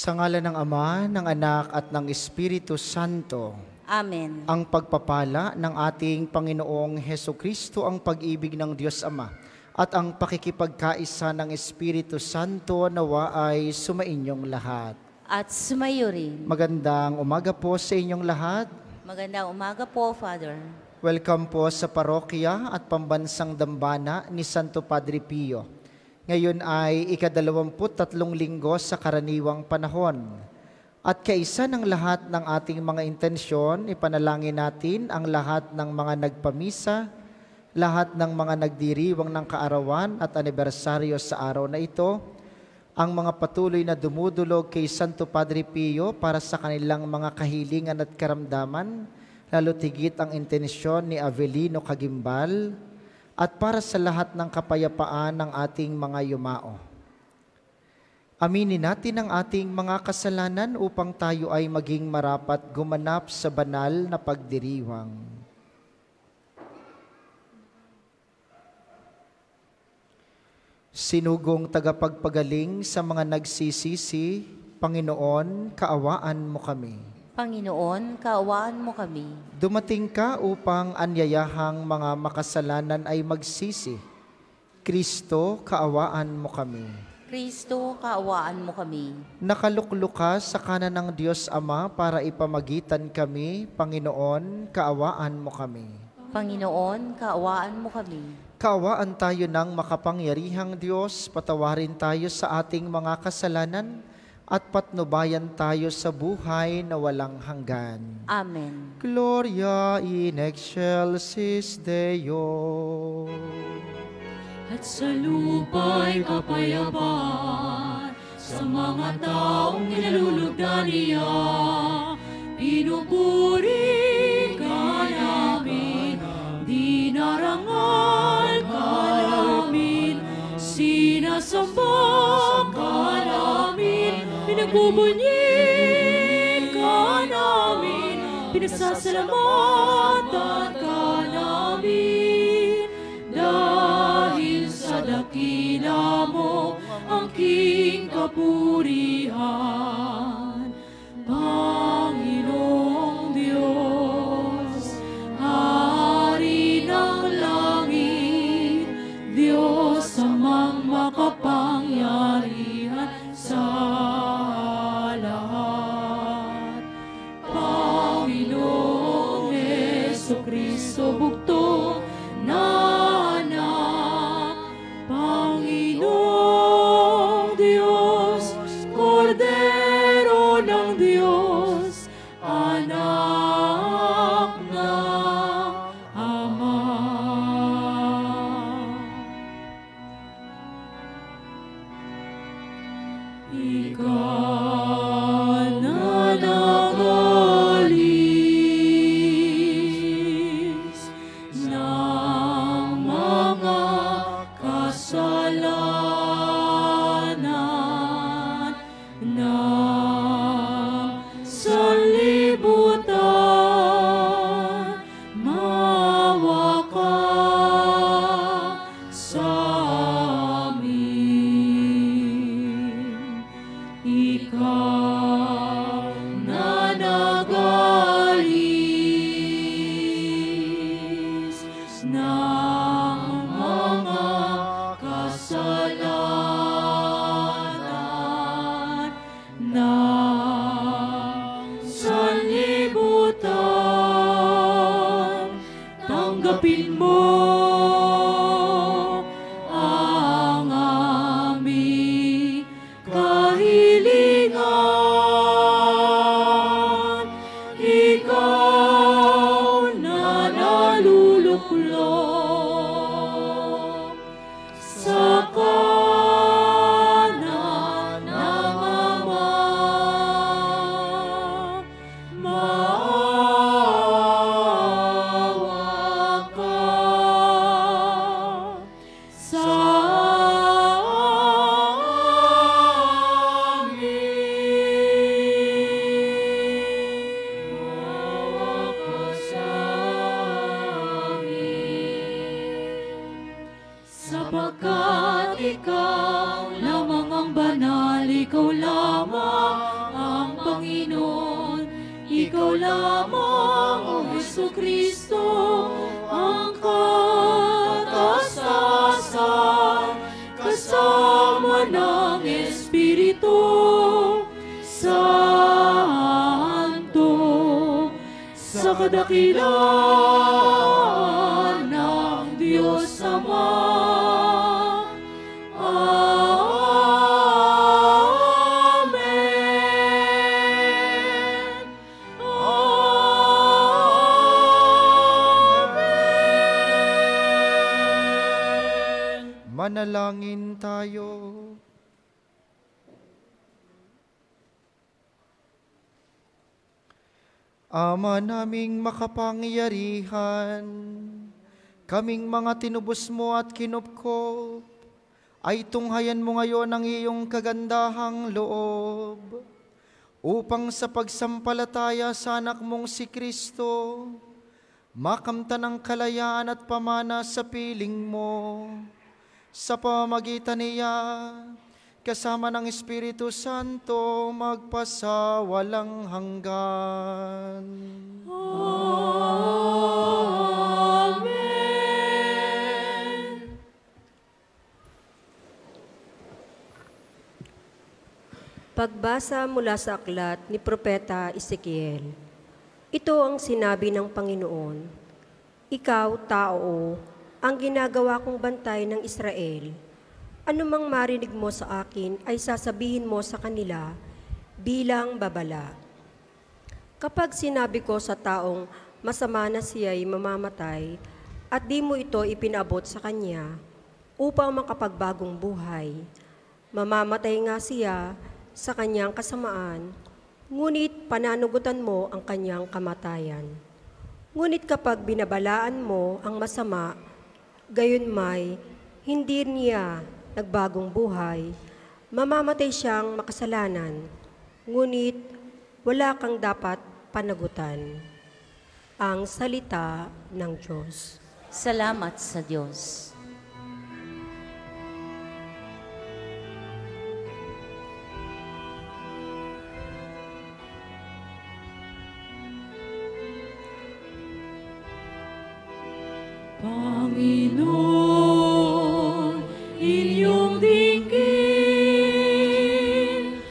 Sa ngalan ng Ama, ng Anak at ng Espiritu Santo. Amen. Ang pagpapala ng ating Panginoong Hesukristo, ang pag-ibig ng Diyos Ama, at ang pakikipagkaisa ng Espiritu Santo nawa ay sumainyong lahat. At sumayo rin. Magandang umaga po sa inyong lahat. Magandang umaga po, Father. Welcome po sa parokya at pambansang dambana ni Santo Padre Pio. Ngayon ay ika-23 linggo sa karaniwang panahon. At kaisa ng lahat ng ating mga intensyon, ipanalangin natin ang lahat ng mga nagpamisa, lahat ng mga nagdiriwang ng kaarawan at anibersaryo sa araw na ito, ang mga patuloy na dumudulog kay Santo Padre Pio para sa kanilang mga kahilingan at karamdaman, lalo tigit ang intensyon ni Avelino Cagimbal, at para sa lahat ng kapayapaan ng ating mga yumao. Aminin natin ang ating mga kasalanan upang tayo ay maging marapat gumanap sa banal na pagdiriwang. Sinugong tagapagpagaling sa mga nagsisisi, Panginoon, kaawaan mo kami. Panginoon, kaawaan mo kami. Dumating ka upang anyayahang mga makasalanan ay magsisi. Kristo, kaawaan mo kami. Kristo, kaawaan mo kami. Nakaluklok ka sa kanan ng Diyos Ama para ipamagitan kami. Panginoon, kaawaan mo kami. Panginoon, kaawaan mo kami. Kaawaan tayo ng makapangyarihang Diyos, patawarin tayo sa ating mga kasalanan, at patnubayan tayo sa buhay na walang hanggan. Amen. Gloria in excelsis Deo. At sa lupa'y kapayapaan sa mga taong kinalulugdan niya. Pinupuri ka namin, dinarangal ka namin, sinasamba ka namin, pinagbubunyin ka namin, pinasasalamatan ka namin. Dahil sa dakila mo ang king kapurihan, Panginoong Diyos, Hari ng langit, Diyos amang makapangyarihan sa lahat. Panginoong Hesukristo, bugtong na anak, Panginoong Diyos, Kordero ng Diyos, anak ng Ama. Ikaw na nagalis ng mga kasalanan ng sanlibutan, maawa ka sa amin. Ikaw na nagalis ng mga kasalanan ng sanlibutan, tanggapin mo ang aming kahilingan. Ikaw na naluluklok sa kanan ng Ama, maawa ka sa amin. Maawa ka sa sapagkat ikaw lamang ang banal, ikaw lamang lamang, O Jesucristo, ang kataas-taasan, kasama ng Espiritu Santo, sa kadakilaan ng Diyos Ama. Amen. Amen. Manalangin tayo. Ama naming makapangyarihan, kaming mga tinubos mo at kinupkop, ay tunghayan mo ngayon ang iyong kagandahang loob, upang sa pagsampalataya sa anak mong si Kristo, makamtan ang kalayaan at pamana sa piling mo, sa pamamagitan niya, kasama ng Espiritu Santo, magpasawalang hanggan. Amen. Pagbasa mula sa aklat ni Propeta Ezekiel. Ito ang sinabi ng Panginoon, Ikaw, tao, ang ginagawa kong bantay ng Israel. Anumang marinig mo sa akin ay sasabihin mo sa kanila bilang babala. Kapag sinabi ko sa taong masama na siya'y mamamatay at di mo ito ipinabot sa kanya upang makapagbagong buhay, mamamatay nga siya sa kanyang kasamaan, ngunit pananugutan mo ang kanyang kamatayan. Ngunit kapag binabalaan mo ang masama, gayunmay hindi niya nagbagong buhay, mamamatay siyang makasalanan, ngunit wala kang dapat panagutan. Ang salita ng Diyos. Salamat sa Diyos. Panginoon, inyong dinggin,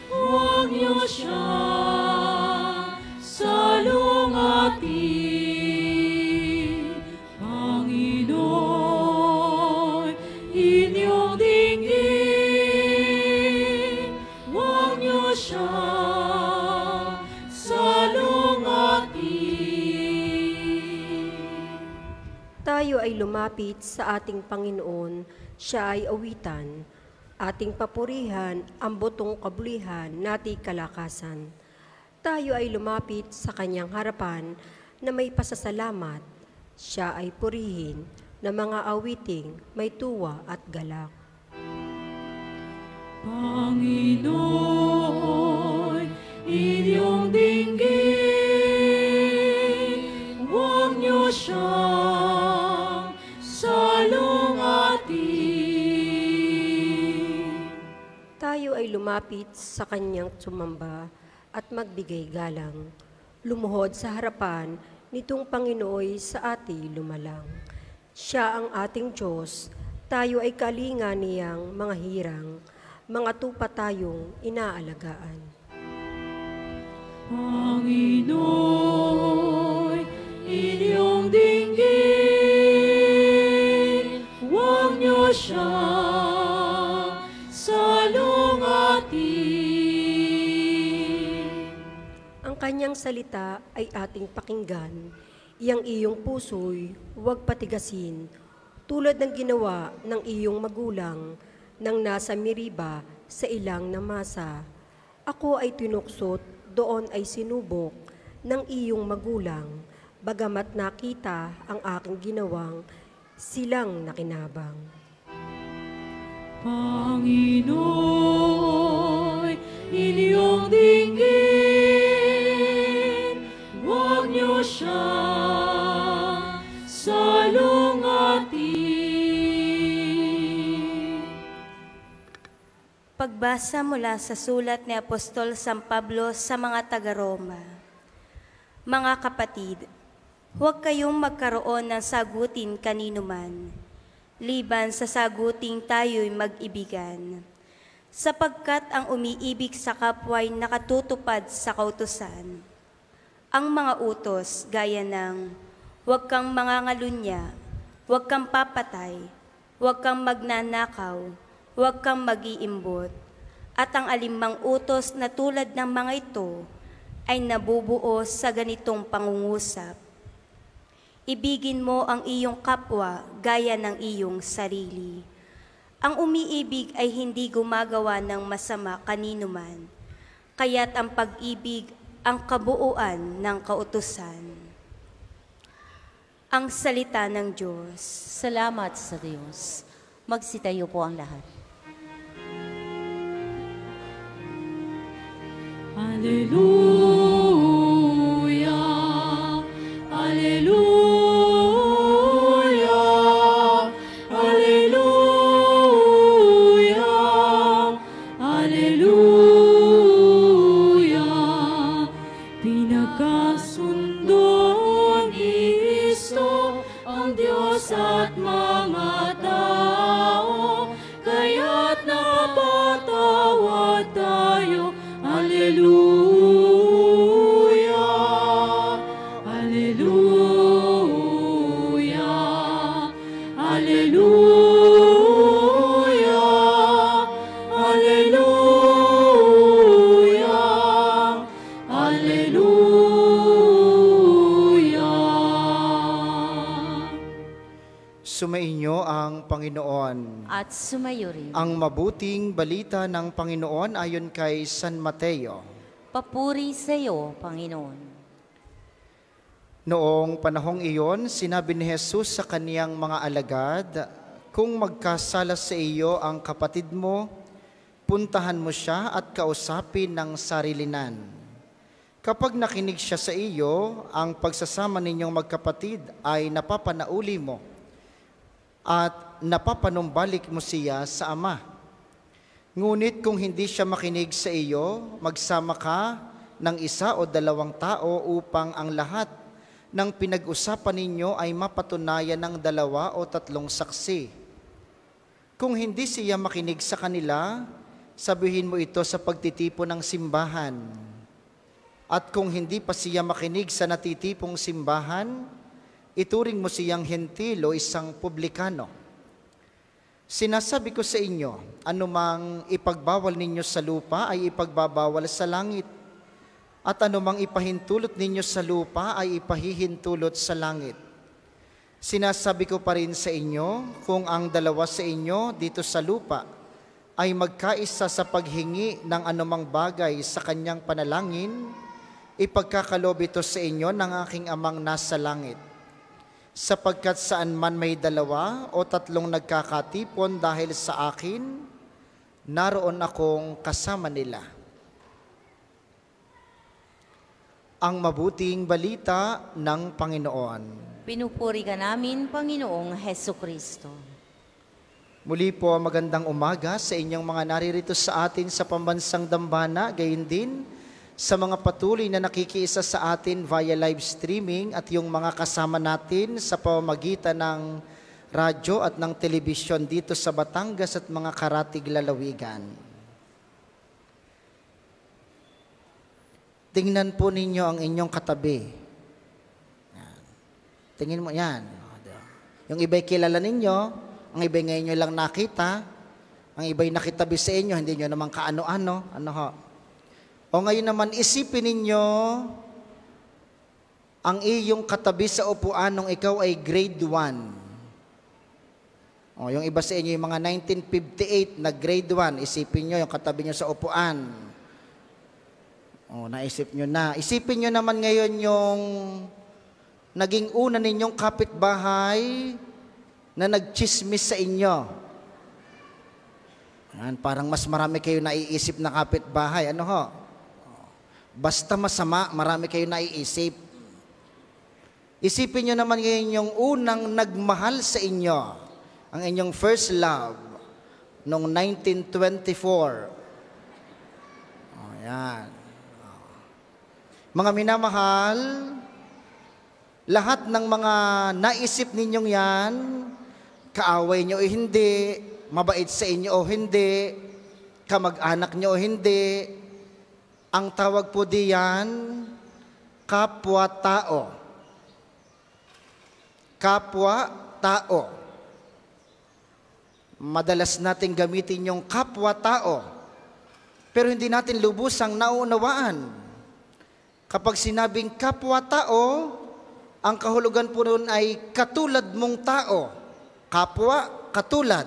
huwag niyo siyang salungatin. Panginoon, inyong dinggin, huwag niyo siyang salungatin. Tayo ay lumapit sa ating Panginoon, siya ay awitan, ating papurihan ang butong kabulihan nating kalakasan. Tayo ay lumapit sa kanyang harapan na may pasasalamat, siya ay purihin ng mga awiting may tuwa at galak. Panginoon, inyong dinggin, huwag niyo siyang salungatin. Tayo ay lumapit sa kanyang sumamba at magbigay galang. Lumuhod sa harapan nitong Panginooy sa ati lumalang. Siya ang ating Diyos, tayo ay kalinga niyang mga hirang, mga tupa tayong inaalagaan. Panginoon, inyong dinggin, huwag niyo siyang salungatin. Ang kanyang salita ay ating pakinggan, iyang iyong puso'y huwag patigasin, tulad ng ginawa ng iyong magulang nang nasa Meriba sa ilang na masa. Ako ay tinuksot, doon ay sinubok ng iyong magulang, bagamat nakita ang aking ginawang silang nakinabang. Panginoon, inyong dinggin, huwag niyo siyang salungatin. Pagbasa mula sa sulat ni Apostol San Pablo sa mga taga-Roma. Mga kapatid, huwag kayong magkaroon ng sagutin kanino man, liban sa saguting tayo'y mag-ibigan. Sapagkat ang umiibig sa kapwa'y nakatutupad sa kautusan. Ang mga utos gaya ng huwag kang mangangalunya, huwag kang papatay, huwag kang magnanakaw, huwag kang mag-iimbot, at ang alimang utos na tulad ng mga ito ay nabubuo sa ganitong pangungusap. Ibigin mo ang iyong kapwa gaya ng iyong sarili. Ang umiibig ay hindi gumagawa ng masama kanino man, kaya't ang pag-ibig ang kabuuan ng kautusan. Ang salita ng Diyos. Salamat sa Diyos. Magsitayo po ang lahat. Hallelujah, Hallelujah, Hallelujah, Hallelujah. Pinagkasundo ni Kristo ang Diyos at mga tao, kaya't napapatawad tayo. Hallelujah, Hallelujah, Hallelujah, Hallelujah, Hallelujah. Sumainyo ang Panginoon. At sumayo rin. Ang mabuting balita ng Panginoon ayon kay San Mateo. Papuri sa iyo, Panginoon. Noong panahong iyon, sinabi ni Jesus sa kaniyang mga alagad, kung magkasala sa iyo ang kapatid mo, puntahan mo siya at kausapin ng sarilinan. Kapag nakinig siya sa iyo, ang pagsasama ninyong magkapatid ay napapanauli mo at napapanumbalik mo siya sa Ama. Ngunit kung hindi siya makinig sa iyo, magsama ka ng isa o dalawang tao upang ang lahat ng pinag-usapan ninyo ay mapatunayan ng 2 o 3 saksi. Kung hindi siya makinig sa kanila, sabihin mo ito sa pagtitipon ng simbahan. At kung hindi pa siya makinig sa natitipong simbahan, ituring mo siyang hentil o isang publikano. Sinasabi ko sa inyo, anumang ipagbawal ninyo sa lupa ay ipagbabawal sa langit, at anumang ipahintulot ninyo sa lupa ay ipahihintulot sa langit. Sinasabi ko pa rin sa inyo, kung ang 2 sa inyo dito sa lupa ay magkaisa sa paghingi ng anumang bagay sa kanyang panalangin, ipagkakalob ito sa inyo ng aking Amang nasa langit. Sapagkat saan man may 2 o 3 nagkakatipon dahil sa akin, naroon akong kasama nila. Ang mabuting balita ng Panginoon. Pinupuri ka namin, Panginoong Heso Kristo. Muli po magandang umaga sa inyong mga naririto sa atin sa pambansang dambana, gayon din sa mga patuloy na nakikiisa sa atin via live streaming at yung mga kasama natin sa pamamagitan ng radyo at ng telebisyon dito sa Batangas at mga karatig lalawigan. Tingnan po ninyo ang inyong katabi. Yan. Tingin mo yan. Yung iba'y kilala ninyo, ang iba'y ngayon nyo lang nakita, ang iba'y nakitabi sa inyo, hindi nyo naman kaano-ano. Ano ho? O ngayon naman, isipin ninyo ang iyong katabi sa upuan nung ikaw ay grade 1. O, yung iba sa inyo, yung mga 1958 na grade 1, isipin nyo yung katabi nyo sa upuan. O, naisip nyo na. Isipin nyo naman ngayon yung naging una ninyong kapitbahay na nagchismis sa inyo. Yan, parang mas marami kayo naiisip na kapitbahay. Ano ho? Basta masama, marami kayo naiisip. Isipin nyo naman ngayon yung unang nagmahal sa inyo, ang inyong first love, noong 1924. O, yan. Mga minamahal, lahat ng mga naisip ninyong yan, kaaway nyo o hindi, mabait sa inyo o hindi, kamag-anak nyo o hindi, ang tawag po diyan, kapwa-tao. Kapwa-tao. Madalas natin gamitin yung kapwa-tao, pero hindi natin lubusang naunawaan. Kapag sinabing kapwa-tao, ang kahulugan po nun ay katulad mong tao. Kapwa, katulad.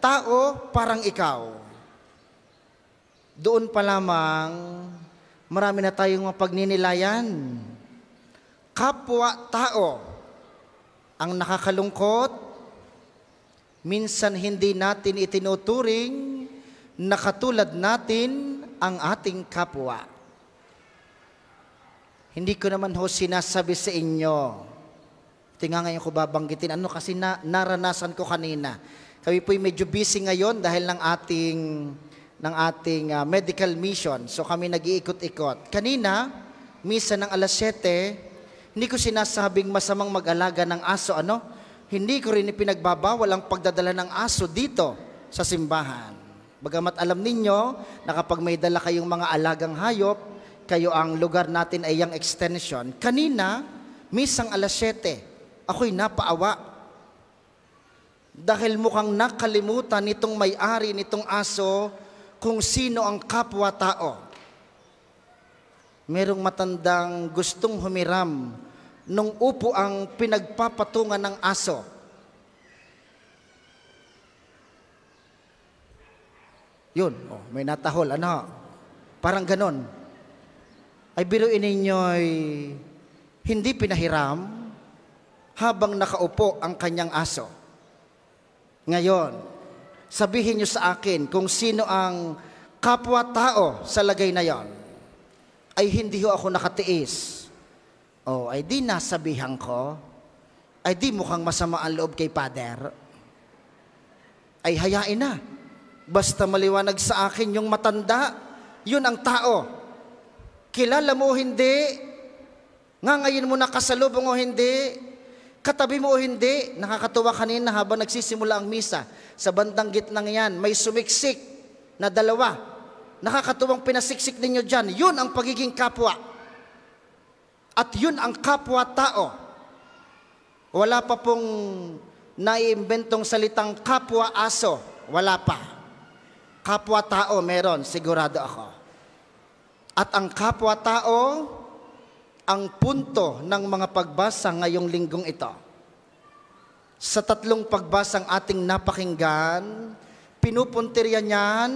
Tao, parang ikaw. Doon pa lamang, marami na tayong mapagninilayan. Kapwa-tao. Ang nakakalungkot, minsan hindi natin itinuturing na katulad natin ang ating kapwa. Hindi ko naman ho sinasabi sa inyo. Tingnan ngayon ko babanggitin. Ano kasi naranasan ko kanina. Kami po'y medyo busy ngayon dahil ng ating medical mission. So kami nag-iikot-ikot. Kanina, misa ng alas 7, hindi ko sinasabing masamang mag-alaga ng aso. Hindi ko rin ipinagbabawal ang pagdadala ng aso dito sa simbahan. Bagamat alam ninyo na kapag may dala kayong mga alagang hayop, kayo ang lugar natin ay yung extension. Kanina, misang alas 7, ako'y napaawa. Dahil mukhang nakalimutan nitong may-ari nitong aso kung sino ang kapwa-tao. Merong matandang gustong humiram nung upo ang pinagpapatungan ng aso. Yun, may natahol, parang ganon. Ay biruin ninyo'y hindi pinahiram habang nakaupo ang kanyang aso. Ngayon, sabihin niyo sa akin kung sino ang kapwa-tao sa lagay na yon. Ay hindi ho ako nakatiis. Ay di nasabihan ko. Ay di mukhang masama ang loob kay Father. Ay hayain na. Basta maliwanag sa akin yung matanda, yun ang tao. Kilala mo o hindi, ngayon mo nakasalubong o hindi, katabi mo o hindi. Nakakatuwa kanina habang nagsisimula ang misa. Sa bandang gitnang yan, may sumiksik na dalawa. Nakakatuwang pinasiksik ninyo dyan. Yun ang pagiging kapwa. At yun ang kapwa-tao. Wala pa pong naiimbentong salitang kapwa-aso. Wala pa. Kapwa-tao meron, sigurado ako. At ang kapwa-tao, ang punto ng mga pagbasa ngayong linggong ito. Sa 3 pagbasang ating napakinggan, pinupuntirya niyan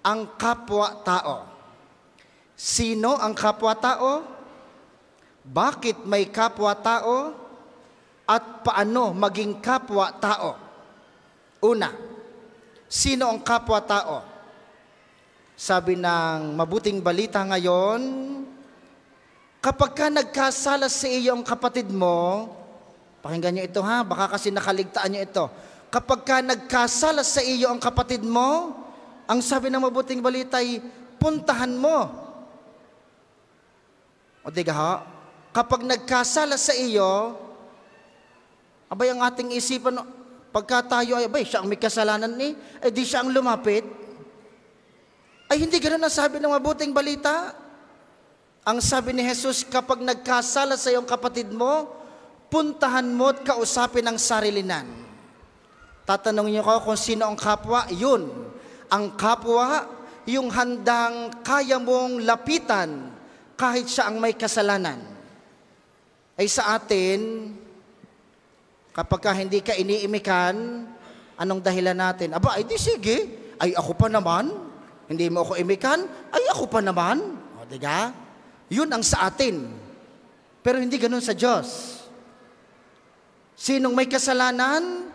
ang kapwa-tao. Sino ang kapwa-tao? Bakit may kapwa-tao? At paano maging kapwa-tao? Una, sino ang kapwa-tao? Sabi ng mabuting balita ngayon, kapag ka nagkasala sa iyo ang kapatid mo, pakinggan nyo ito baka kasi nakaligtaan nyo ito. Kapag ka nagkasala sa iyo ang kapatid mo, ang sabi ng mabuting balita ay, puntahan mo. O diga kapag nagkasala sa iyo, abay ang ating isipan, pagka tayo ay, abay, siya ang may kasalanan ay di siya ang lumapit. Ay hindi ganoon ang sabi ng mabuting balita. Ang sabi ni Jesus, kapag nagkasala sa iyong kapatid mo, puntahan mo at kausapin ang sarilinan. Tatanungin niyo ko kung sino ang kapwa? Yun. Ang kapwa, yung handang kaya mong lapitan kahit siya ang may kasalanan. Ay sa atin, kapag hindi ka iniimikan, anong dahilan natin? Aba, ay di sige. Ay ako pa naman. Hindi mo ako imikan, ay ako pa naman. O, diga? Yun ang sa atin. Pero hindi ganun sa Diyos. Sinong may kasalanan,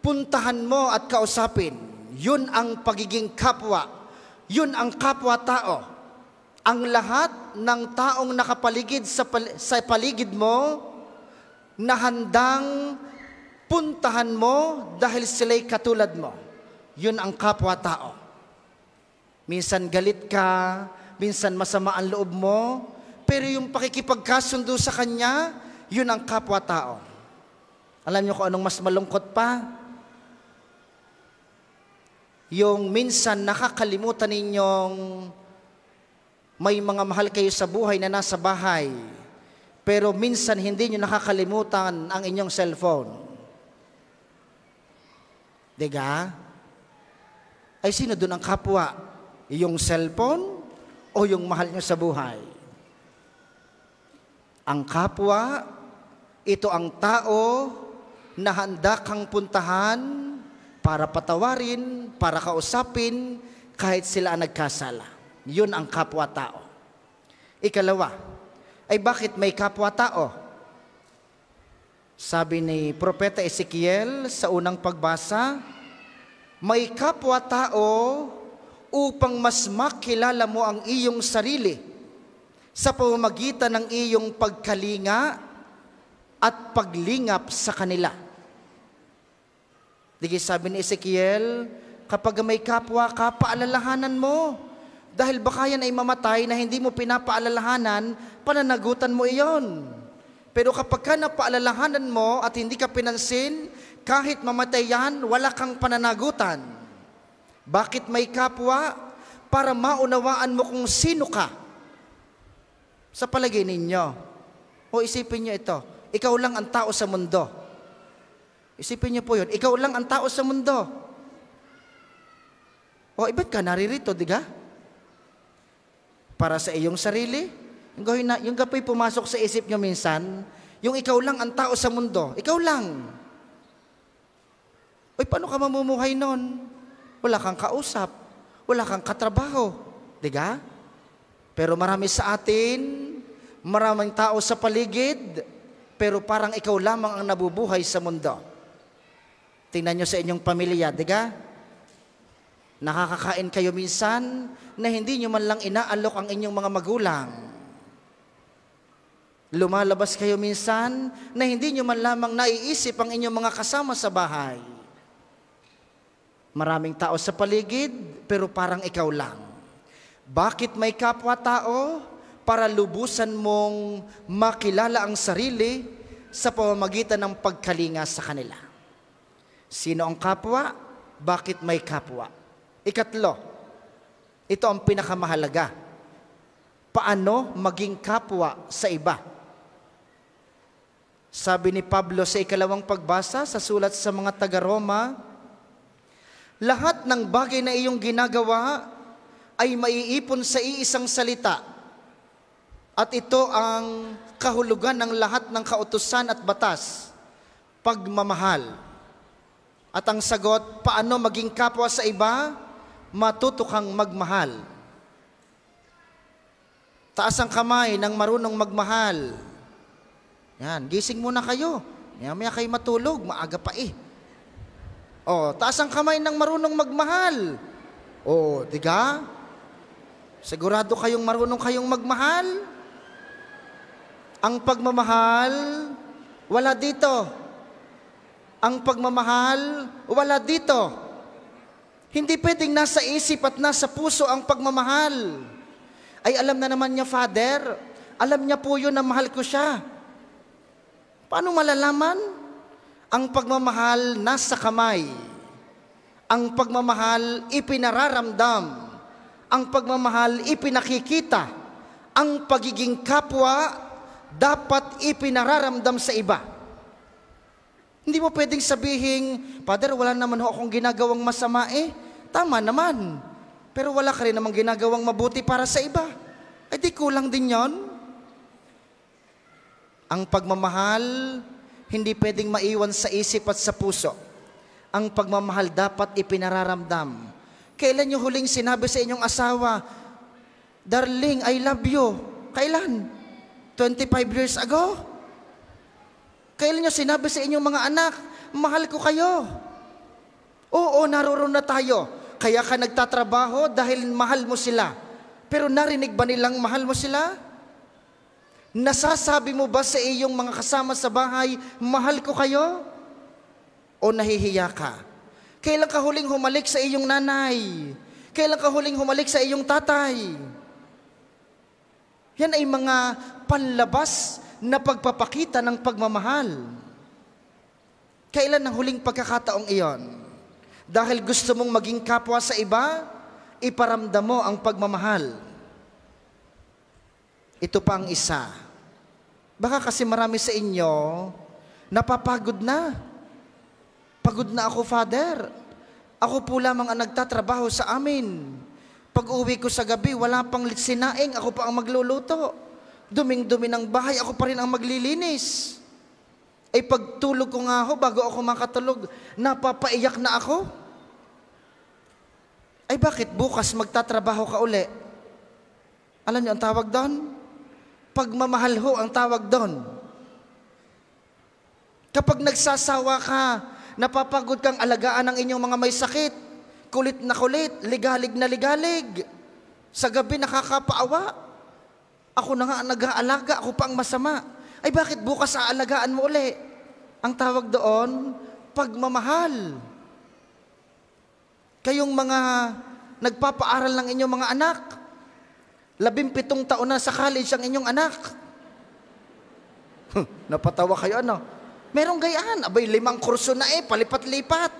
puntahan mo at kausapin. Yun ang pagiging kapwa. Yun ang kapwa-tao. Ang lahat ng taong nakapaligid sa paligid mo, na handang puntahan mo dahil sila'y katulad mo. Yun ang kapwa-tao. Minsan galit ka, minsan masama ang loob mo, Pero yung pakikipagkasundo sa Kanya, yun ang kapwa-tao. Alam niyo kung anong mas malungkot pa? Yung minsan nakakalimutan ninyong may mga mahal kayo sa buhay na nasa bahay, pero minsan hindi niyo nakakalimutan ang inyong cellphone. Diga? Ay sino doon ang kapwa? Yung cellphone o yung mahal niyo sa buhay? Ang kapwa, ito ang tao na handa kang puntahan para patawarin, para kausapin, kahit sila ang nagkasala. Yun ang kapwa-tao. Ikalawa, ay bakit may kapwa-tao? Sabi ni Propeta Ezekiel sa unang pagbasa, may kapwa-tao upang mas makilala mo ang iyong sarili sa pamamagitan ng iyong pagkalinga at paglingap sa kanila. Digi sabi ni Ezekiel, kapag may kapwa ka, paalalahanan mo. Dahil baka yan ay mamatay na hindi mo pinapaalalahanan, pananagutan mo iyon. Pero kapag ka napaalalahanan mo at hindi ka pinansin, kahit mamatay yan, wala kang pananagutan. Bakit may kapwa? Para maunawaan mo kung sino ka. Sa palagay ninyo, o isipin nyo ito, ikaw lang ang tao sa mundo. Isipin nyo po yun, ikaw lang ang tao sa mundo. O ba't ka naririto, diga? Para sa iyong sarili? Yung kapoy pumasok sa isip nyo minsan, yung ikaw lang ang tao sa mundo, ikaw lang. O paano ka mamumuhay nun? Wala kang kausap, wala kang katrabaho, diga? Pero marami sa atin, maraming tao sa paligid, pero parang ikaw lamang ang nabubuhay sa mundo. Tingnan nyo sa inyong pamilya, diga? Nakakakain kayo minsan na hindi nyo man lang inaalok ang inyong mga magulang. Lumalabas kayo minsan na hindi nyo man lamang naiisip ang inyong mga kasama sa bahay. Maraming tao sa paligid, pero parang ikaw lang. Bakit may kapwa-tao? Para lubusan mong makilala ang sarili sa pamamagitan ng pagkalinga sa kanila. Sino ang kapwa? Bakit may kapwa? Ikatlo, ito ang pinakamahalaga. Paano maging kapwa sa iba? Sabi ni Pablo sa ikalawang pagbasa sa sulat sa mga taga-Roma, lahat ng bagay na iyong ginagawa ay maiipon sa iisang salita. At ito ang kahulugan ng lahat ng kautusan at batas, pagmamahal. At ang sagot, paano maging kapwa sa iba? Matuto kang magmahal. Taas ang kamay ng marunong magmahal. Yan, gising muna kayo. Maya kayo matulog, maaga pa eh. Taas ang kamay ng marunong magmahal. Diga? Sigurado kayong marunong kayong magmahal? Ang pagmamahal, wala dito. Ang pagmamahal, wala dito. Hindi pwedeng nasa isip at nasa puso ang pagmamahal. Ay alam na naman niya, Father. Alam niya po yun na mahal ko siya. Paano malalaman? Ang pagmamahal nasa kamay. Ang pagmamahal ipinararamdam. Ang pagmamahal ipinakikita. Ang pagiging kapwa dapat ipinararamdam sa iba. Hindi mo pwedeng sabihin, Father, wala naman ho akong ginagawang masama eh. Tama naman. Pero wala ka rin namang ginagawang mabuti para sa iba. Ay di kulang din yon. Ang pagmamahal, hindi pwedeng maiwan sa isip at sa puso. Ang pagmamahal dapat ipinararamdam. Kailan nyo huling sinabi sa inyong asawa, Darling, I love you? Kailan? 25 years ago? Kailan nyo sinabi sa inyong mga anak, mahal ko kayo? Oo, naroon na tayo. Kaya ka nagtatrabaho dahil mahal mo sila. Pero narinig ba nilang mahal mo sila? Nasasabi mo ba sa iyong mga kasama sa bahay, mahal ko kayo? O nahihiya ka? Kailan ka huling humalik sa iyong nanay? Kailan ka huling humalik sa iyong tatay? Yan ay mga panlabas na pagpapakita ng pagmamahal. Kailan ang huling pagkakataong iyon? Dahil gusto mong maging kapwa sa iba, iparamdam mo ang pagmamahal. Ito pa ang isa. Baka kasi marami sa inyo, napapagod na. Pagod na ako, Father. Ako po lamang ang nagtatrabaho sa amin. Pag uwi ko sa gabi, wala pang sinaing, ako pa ang magluluto. Duming-dumi ng bahay, ako pa rin ang maglilinis. Ay pagtulog ko nga ho, bago ako makatulog, napapaiyak na ako. Ay bakit bukas magtatrabaho ka uli? Alam niyo ang tawag doon? Pagmamahal ho ang tawag doon. Kapag nagsasawa ka, napapagod kang alagaan ng inyong mga may sakit, kulit na kulit, ligalig na ligalig. Sa gabi nakakapaawa. Ako na nga ang nag-aalaga, ako pa ang masama. Ay bakit bukas aalagaan mo uli? Ang tawag doon, pagmamahal. Kayong mga nagpapaaral ng inyong mga anak, 17 taon na sa college ang inyong anak. Napatawa kayo ano? Merong gayaan, abay 5 kurso na palipat-lipat.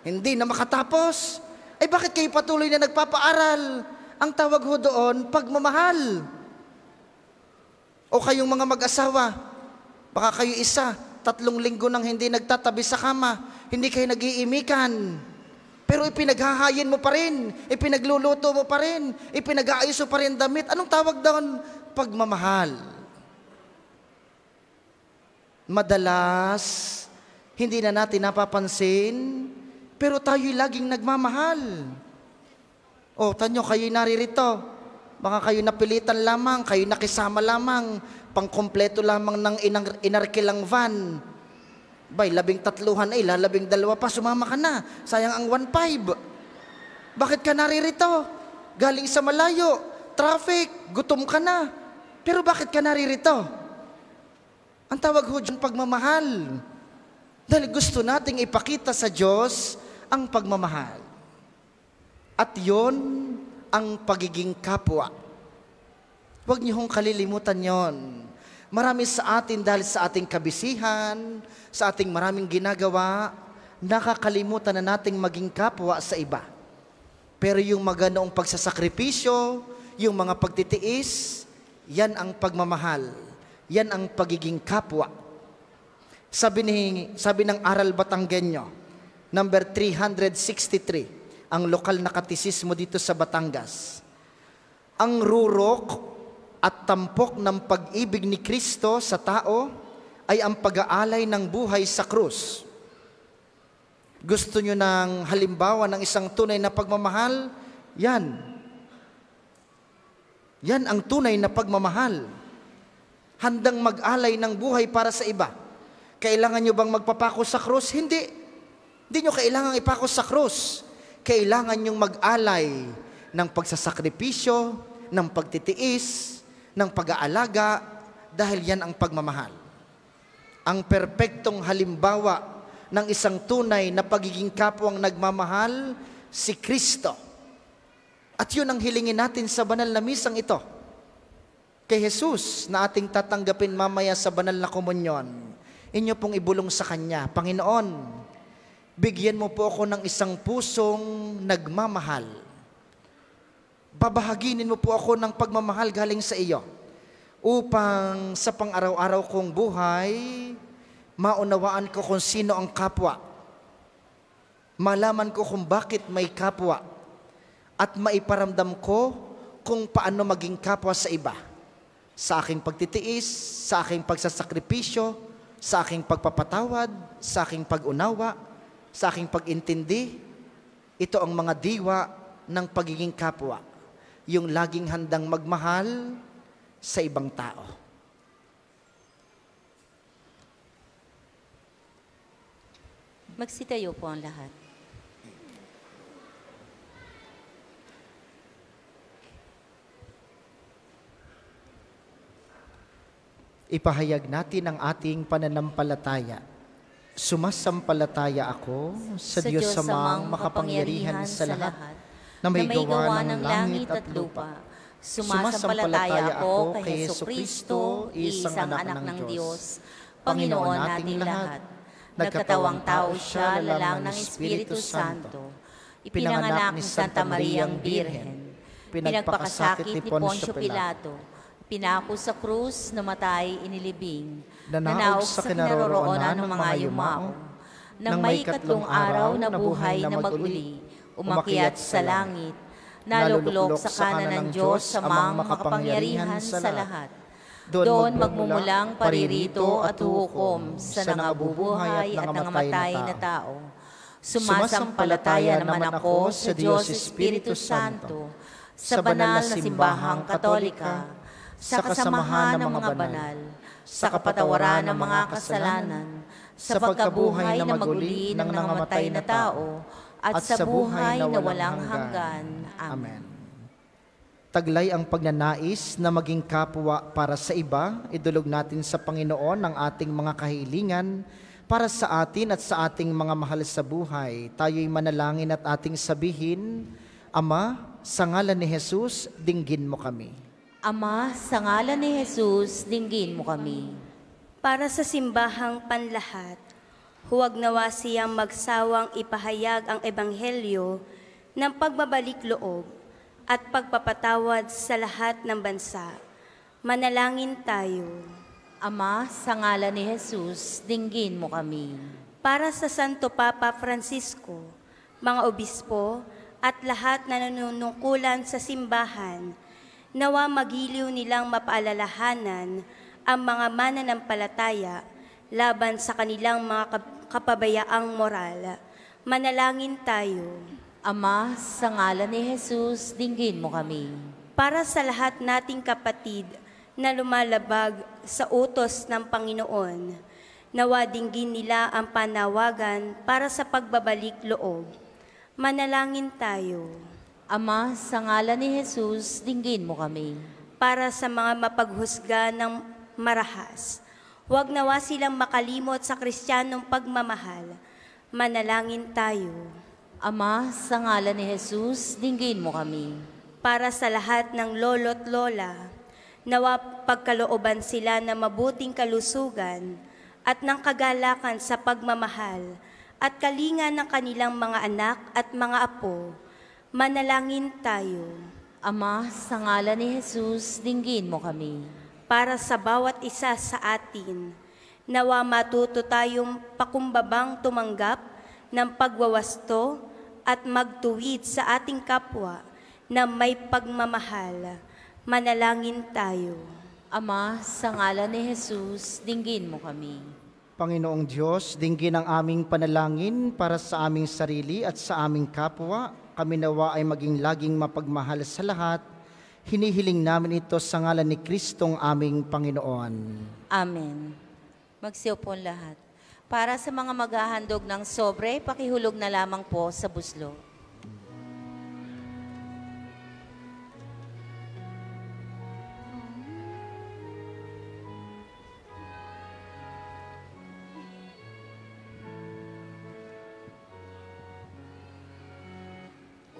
Hindi na makatapos. Ay bakit kayo patuloy na nagpapaaral? Ang tawag ho doon, pagmamahal. O kayong mga mag-asawa, baka kayo 3 linggo nang hindi nagtatabi sa kama, hindi kayo nag-iimikan. Pero ipinaghahayin mo pa rin, ipinagluluto mo pa rin, ipinag-aayos mo pa rin damit. Anong tawag doon? Pagmamahal. Madalas, hindi na natin napapansin, pero tayo'y laging nagmamahal. O, tanyo, kayo'y naririto. Baka kayo napilitan lamang, kayo nakisama lamang, pangkompleto lamang ng inarkilang van. Bay, 13 12 pa, sumama ka na. Sayang ang 1.5. Bakit ka naririto? Galing sa malayo, traffic, gutom ka na. Pero bakit ka naririto? Ang tawag ho dyan, pagmamahal. Dahil gusto nating ipakita sa Diyos ang pagmamahal. At yon ang pagiging kapwa. Huwag niyo hong kalilimutan yon. Marami sa atin dahil sa ating kabisihan, sa ating maraming ginagawa, nakakalimutan na nating maging kapwa sa iba. Pero yung maganoong pagsasakripisyo, yung mga pagtitiis, yan ang pagmamahal. Yan ang pagiging kapwa. Sabi ng Aral Batanggenyo, number 363, ang lokal na katisismo dito sa Batangas. Ang rurok at tampok ng pag-ibig ni Kristo sa tao ay ang pag-aalay ng buhay sa krus. Gusto nyo ng halimbawa ng isang tunay na pagmamahal? Yan. Yan ang tunay na pagmamahal. Handang mag-alay ng buhay para sa iba. Kailangan nyo bang magpapako sa krus? Hindi. Hindi nyo kailangan ipako sa krus. Kailangan nyong mag-alay ng pagsasakripisyo, ng pagtitiis, ng pag-aalaga, dahil yan ang pagmamahal. Ang perpektong halimbawa ng isang tunay na pagiging kapwang nagmamahal, si Kristo. At yun ang hilingin natin sa banal na misang ito. Kay Jesus na ating tatanggapin mamaya sa banal na komunyon, inyo pong ibulong sa Kanya, Panginoon, bigyan mo po ako ng isang pusong nagmamahal. Babahaginin mo po ako ng pagmamahal galing sa iyo upang sa pang-araw-araw kong buhay, maunawaan ko kung sino ang kapwa. Malaman ko kung bakit may kapwa at maiparamdam ko kung paano maging kapwa sa iba. Sa aking pagtitiis, sa aking pagsasakripisyo, sa aking pagpapatawad, sa aking pag-unawa, sa aking pag-intindi, ito ang mga diwa ng pagiging kapwa. Yung laging handang magmahal sa ibang tao. Magsitayo po ang lahat. Ipahayag natin ang ating pananampalataya. Sumasampalataya ako sa Diyos samang makapangyarihan sa lahat, na may gawa ng langit at lupa. Sumasampalataya ako kay Jesucristo, isang anak ng Diyos, Panginoon nating lahat. Nagkatawang tao siya, lalang ng Espiritu Santo. Ipinanganak ni Santa Mariang Birhen. Pinagpakasakit ni Poncio Pilato. Pinako sa krus, namatay, inilibing. Nanaog sa kinaroroonan ng mga yumao. Nang may 3 araw na buhay na maguli, umakyat sa langit, naluklok sa kanan ng Diyos sa mga makapangyarihan sa lahat. Doon magmumulang paririto at hukom sa nangabubuhay at nangamatay na tao. Sumasampalataya naman ako sa Diyos Espiritu Santo, sa banal na simbahang katolika, sa kasamahan ng mga banal, sa kapatawaran ng mga kasalanan, sa pagkabuhay na maguli ng nangamatay na tao, at sa buhay na walang hanggan. Amen. Taglay ang pagnanais na maging kapwa para sa iba, idulog natin sa Panginoon ang ating mga kahilingan para sa atin at sa ating mga mahal sa buhay. Tayo'y manalangin at ating sabihin, Ama, sa ngalan ni Jesus, dinggin mo kami. Ama, sa ngalan ni Jesus, dinggin mo kami. Para sa simbahang panlahat, huwag nawa siyang magsawang ipahayag ang ebanghelyo ng pagbabalik loob at pagpapatawad sa lahat ng bansa. Manalangin tayo. Ama, sa ngalan ni Jesus, dinggin mo kami. Para sa Santo Papa Francisco, mga obispo at lahat na nanunungkulan sa simbahan, nawa magiliw nilang mapaalalahanan ang mga mananampalataya laban sa kanilang mga kapabayaang moral. Manalangin tayo. Ama, sa ngalan ni Jesus, dinggin mo kami. Para sa lahat nating kapatid na lumalabag sa utos ng Panginoon, nawa dinggin nila ang panawagan para sa pagbabalik loob. Manalangin tayo. Ama, sa ngalan ni Jesus, dinggin mo kami. Para sa mga mapaghusga ng marahas, huwag nawa silang makalimot sa Kristiyanong pagmamahal. Manalangin tayo. Ama, sa ngalan ni Jesus, dinggin mo kami. Para sa lahat ng lolo't lola, nawa pagkalooban sila na mabuting kalusugan at ng kagalakan sa pagmamahal at kalinga ng kanilang mga anak at mga apo. Manalangin tayo. Ama, sa ngalan ni Jesus, dinggin mo kami. Para sa bawat isa sa atin, nawa matuto tayong pakumbabang tumanggap ng pagwawasto at magtuwid sa ating kapwa na may pagmamahal. Manalangin tayo. Ama, sa ngalan ni Jesus, dinggin mo kami. Panginoong Diyos, dinggin ang aming panalangin para sa aming sarili at sa aming kapwa. Kami nawa ay maging laging mapagmahal sa lahat. Hinihiling namin ito sa ngalan ni Kristong aming Panginoon. Amen. Magsiupo lahat. Para sa mga maghahandog ng sobre, pakihulog na lamang po sa buslo.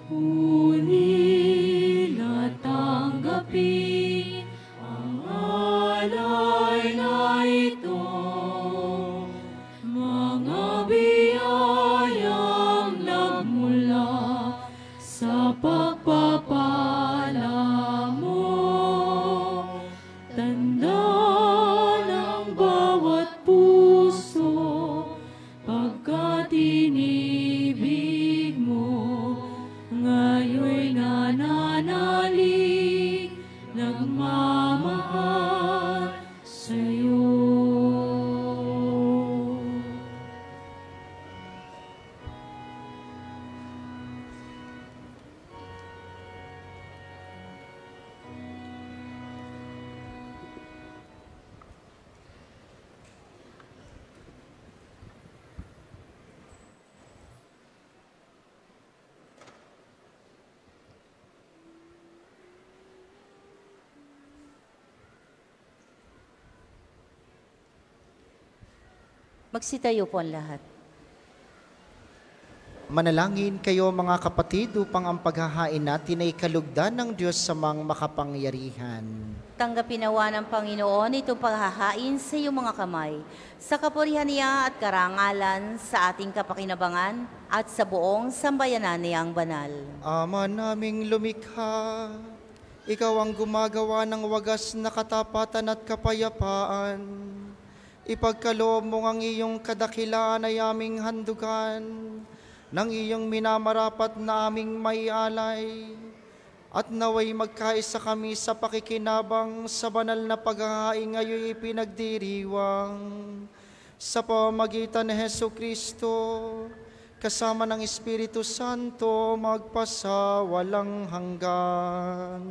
Kunin at tanggapin ang alay na ito, mga biyayang nagmula sa pagpapala mo. Tanda ng bawat puso pagkat inibig mo. Ngayon'y nananalig, nagmamahal sa'yo. Magsitayo po ang lahat. Manalangin kayo mga kapatid upang ang paghahain natin ay kalugdan ng Diyos sa mga makapangyarihan. Tanggapin nawa ng Panginoon itong paghahain sa iyong mga kamay, sa kapurihan niya at karangalan sa ating kapakinabangan at sa buong sambayanan niyang banal. Ama naming lumikha, ikaw ang gumagawa ng wagas na katapatan at kapayapaan. Ipagkaloob mo ang iyong kadakilaan ay aming handugan, ng iyong minamarapat na aming maialay, at naway magkaisa kami sa pakikinabang sa banal na paghahain ngayon ipinagdiriwang sa pamamagitan ni Hesukristo, kasama ng Espiritu Santo, magpasawalang hanggan.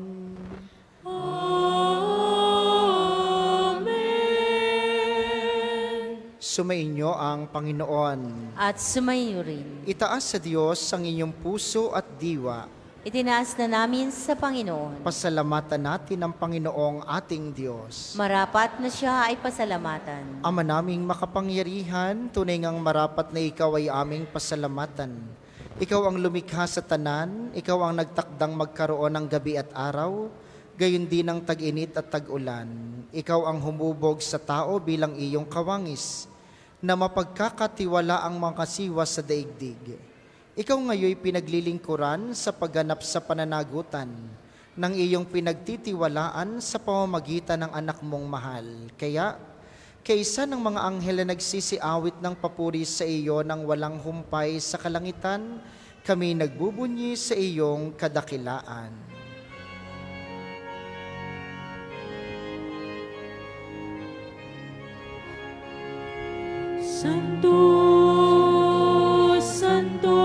Sumainyo ang Panginoon. At sumainyo rin. Itaas sa Diyos ang inyong puso at diwa. Itinaas na namin sa Panginoon. Pasalamatan natin ang Panginoong ating Diyos. Marapat na siya ay pasalamatan. Ama naming makapangyarihan, tunay ngang marapat na ikaw ay aming pasalamatan. Ikaw ang lumikha sa tanan, ikaw ang nagtakdang magkaroon ng gabi at araw, gayon din ang tag-init at tag-ulan. Ikaw ang humubog sa tao bilang iyong kawangis, na mapagkakatiwala ang mga kasiwa sa daigdig. Ikaw ngayoy pinaglilingkuran sa pagganap sa pananagutan ng iyong pinagtitiwalaan sa pamamagitan ng anak mong mahal. Kaya, kaisa ng mga anghel na nagsisiawit ng papuri sa iyo nang walang humpay sa kalangitan, kami nagbubunyi sa iyong kadakilaan. Santo, Santo,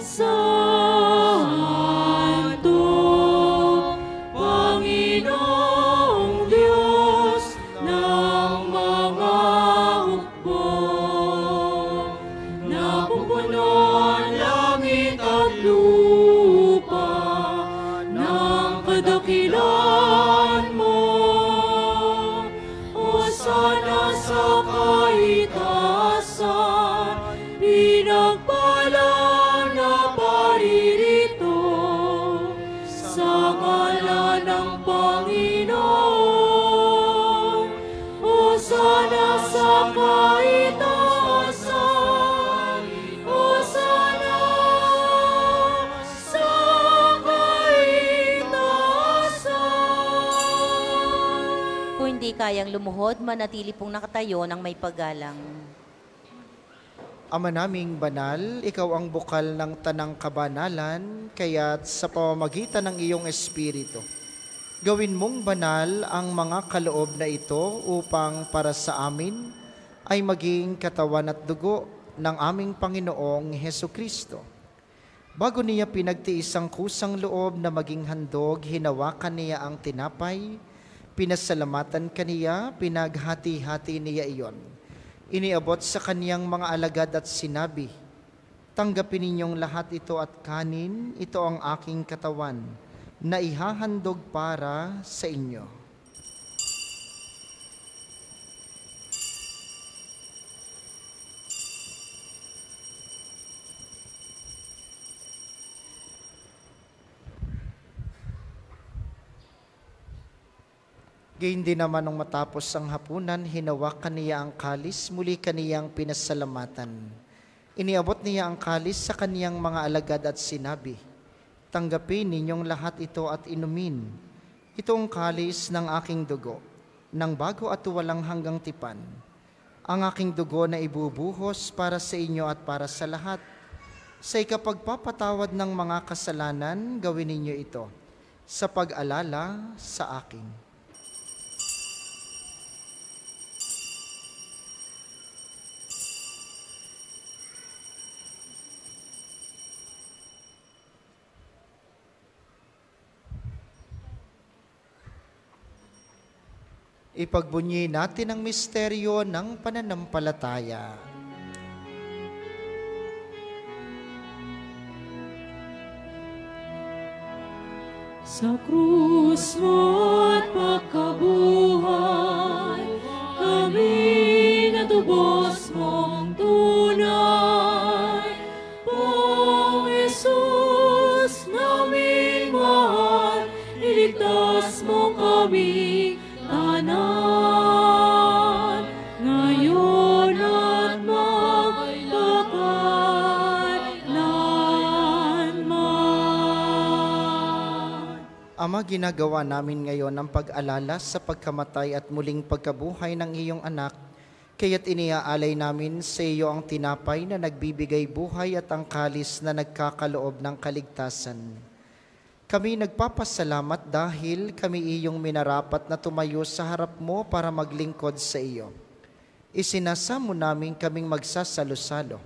Santo, Panginoong Diyos ng mga hukbo, napupuno ang langit at lupa ng kadakilaan mo. Hosana sa kaitaasan, pinagpala na paririto sa ngalan ng Panginoon. Hosana sa kaitaasan, Hosana sa kaitaasan. Kung hindi kayang lumuhod, manatili pong nakatayo ng may paggalang. Ama naming banal, ikaw ang bukal ng tanang kabanalan, kaya't sa pamamagitan ng iyong Espiritu, gawin mong banal ang mga kaloob na ito upang para sa amin ay maging katawan at dugo ng aming Panginoong Hesukristo. Bago niya pinagtiis ang kusang loob na maging handog, hinawakan niya ang tinapay, pinasalamatan kaniya, pinaghati-hati niya iyon. Iniabot sa kaniyang mga alagad at sinabi, tanggapin ninyong lahat ito at kanin, ito ang aking katawan, na ihahandog para sa inyo. Gayun din naman nung matapos ang hapunan, hinawakan niya ang kalis, muli kaniyang pinasalamatan. Iniabot niya ang kalis sa kaniyang mga alagad at sinabi, tanggapin ninyong lahat ito at inumin. Ito ang kalis ng aking dugo, ng bago at walang hanggang tipan. Ang aking dugo na ibubuhos para sa inyo at para sa lahat. Sa ikapagpapatawad ng mga kasalanan, gawin ninyo ito sa pag-alala sa akin. Ipagbunyi natin ang misteryo ng pananampalataya. Sa krus mo at pagkabuhay, kami natubos mong tunay. Ama, ginagawa namin ngayon ang pag-alala sa pagkamatay at muling pagkabuhay ng iyong anak, kaya't iniaalay namin sa iyo ang tinapay na nagbibigay buhay at ang kalis na nagkakaloob ng kaligtasan. Kami nagpapasalamat dahil kami iyong minarapat na tumayo sa harap mo para maglingkod sa iyo. Isinasamo namin kaming magsasalo-salo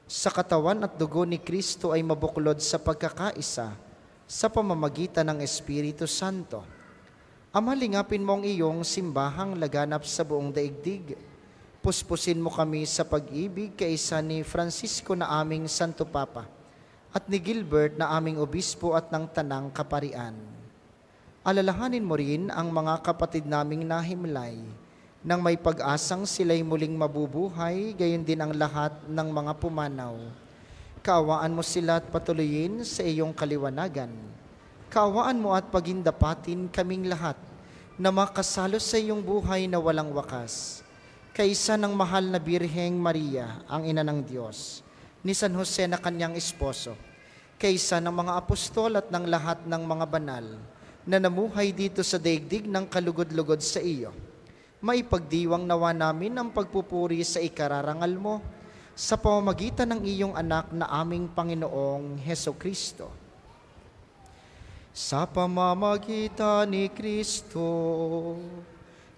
sa katawan at dugo ni Kristo ay mabuklod sa pagkakaisa sa pamamagitan ng Espiritu Santo. Ama, lingapin mo ang iyong simbahang laganap sa buong daigdig. Puspusin mo kami sa pag-ibig kaisa ni Francisco na aming Santo Papa at ni Gilbert na aming Obispo at ng Tanang Kaparian. Alalahanin mo rin ang mga kapatid naming nahimlay nang may pag-asang sila'y muling mabubuhay, gayon din ang lahat ng mga pumanaw. Kaawaan mo sila at patuloyin sa iyong kaliwanagan. Kaawaan mo at pagindapatin kaming lahat na makasalo sa iyong buhay na walang wakas. Kaisa ng mahal na Birheng Maria, ang ina ng Diyos, ni San Jose na kanyang esposo, kaisa ng mga apostol at ng lahat ng mga banal na namuhay dito sa daigdig ng kalugod-lugod sa iyo. Maipagdiwang nawa namin ang pagpupuri sa ikararangal mo sa pamamagitan ng iyong anak na aming Panginoong Hesukristo. Sa pamamagitan ni Kristo,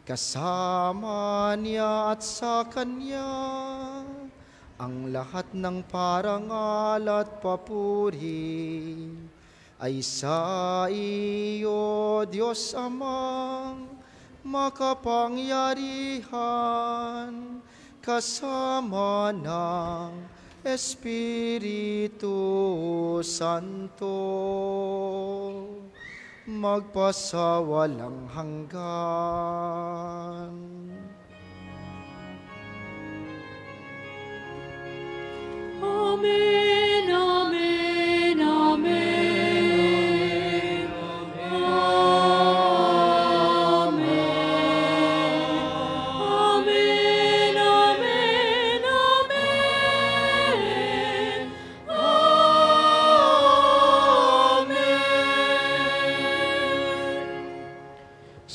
kasama niya at sa Kanya, ang lahat ng parangal at papuri ay sa iyo, Diyos Amang makapangyarihan, kasama ng Espiritu Santo, magpasawalang hanggan. Amen, amen, amen.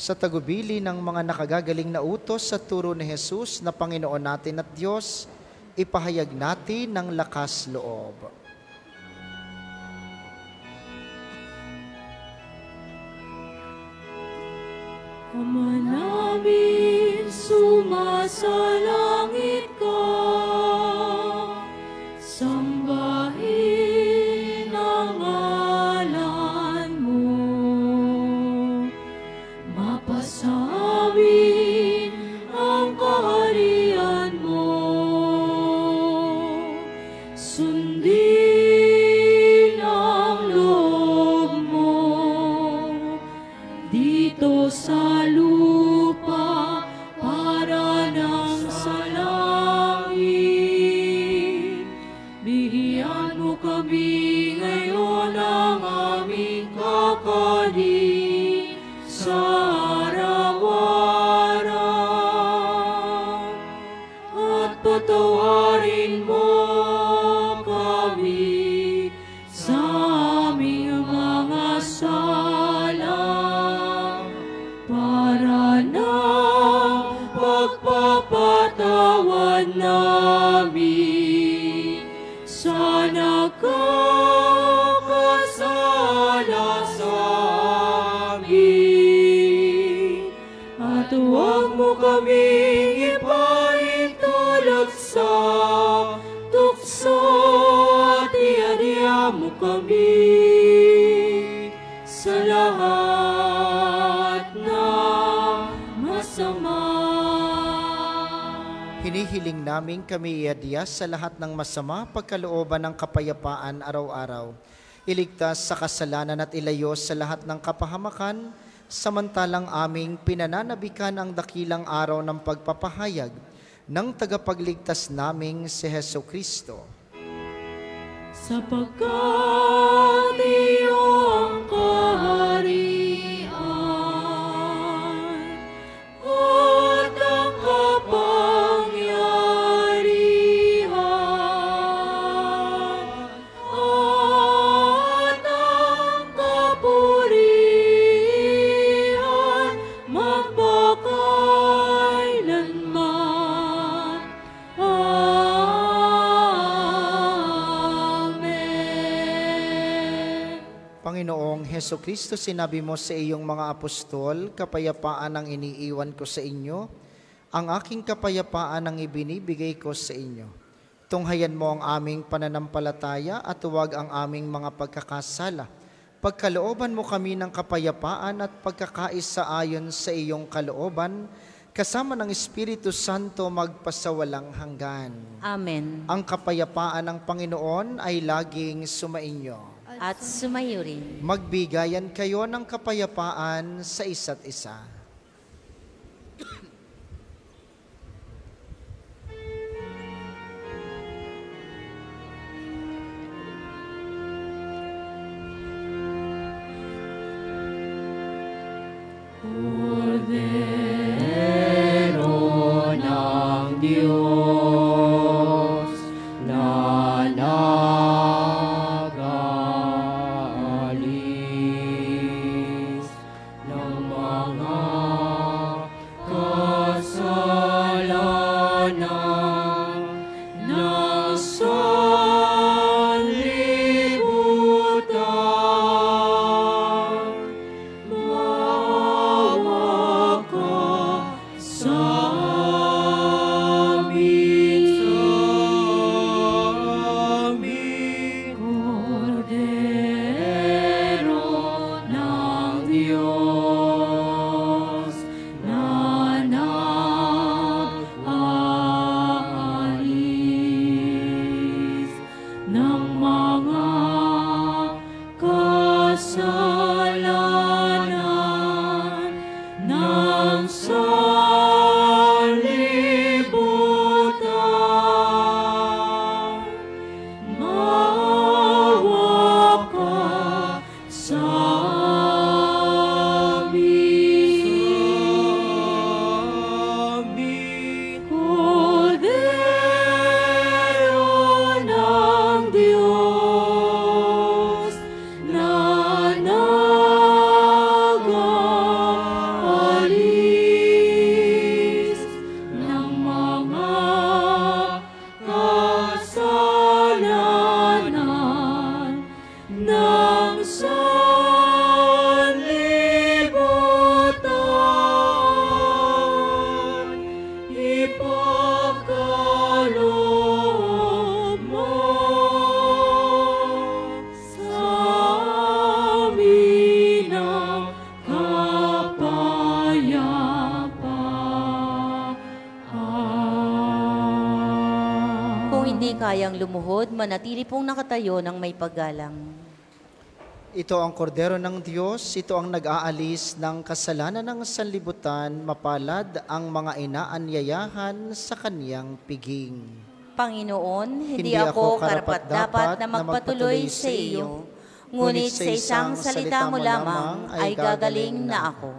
Sa tagubili ng mga nakagagaling na utos sa turo ni Jesus na Panginoon natin at Diyos, ipahayag natin ng lakas loob. Ama namin, sumasalangit ka, sambahin ang ngalan mo, mapasa amin ang kaharian mo, sundin ang loob mo dito sa lupa para nang sa langit. Bigyan mo kami ngayon ng aming kakanin sa araw-araw, at patawarin mo kami sa aming mga sala, para na pagpapatawad namin sa nagkakasala sa amin. At huwag mo kaming ipahintulot sa tukso, at iadya mo kami sa lahat ng masama. Hinihiling namin kami iadya sa lahat ng masama, pagkalooban ng kapayapaan araw-araw. Iligtas sa kasalanan at ilayo sa lahat ng kapahamakan, samantalang aming pinananabikan ang dakilang araw ng pagpapahayag ng tagapagligtas naming si Hesukristo. Sapagkat iyong kaharian at ang kapangyarihan at ang kapurihan Panginoong Heso Kristo, sinabi mo sa iyong mga apostol, kapayapaan ang iniiwan ko sa inyo, ang aking kapayapaan ang ibinibigay ko sa inyo. Tunghayan mo ang aming pananampalataya at huwag ang aming mga pagkakasala. Pagkalooban mo kami ng kapayapaan at pagkakaisa ayon sa iyong kalooban, kasama ng Espiritu Santo magpasawalang hanggan. Amen. Ang kapayapaan ng Panginoon ay laging sumainyo. At sumayo rin. Magbigayan kayo ng kapayapaan sa isa't isa. Cordero ng Diyos na nag-aalis ng mga kasalanan ng sanlibutan. Maawa ka sa amin. Cordero ng Diyos na nag-aalis ng mga kasalanan ng sanlibutan. Maawa ka sa amin. Cordero ng Diyos na nag-aalis ng mga kasalanan ng sanlibutan. Ipagkaloob mo sa amin ang kapayapaan. Kung hindi kayang lumuhod, manatili pong nakatayo ng may paggalang. Ito ang kordero ng Diyos, ito ang nag-aalis ng kasalanan ng sanlibutan, mapalad ang mga inaanyayahan sa kaniyang piging. Panginoon, hindi ako karapat-dapat na magpatuloy sa iyo, ngunit sa isang salita mo lamang ay gagaling na ako.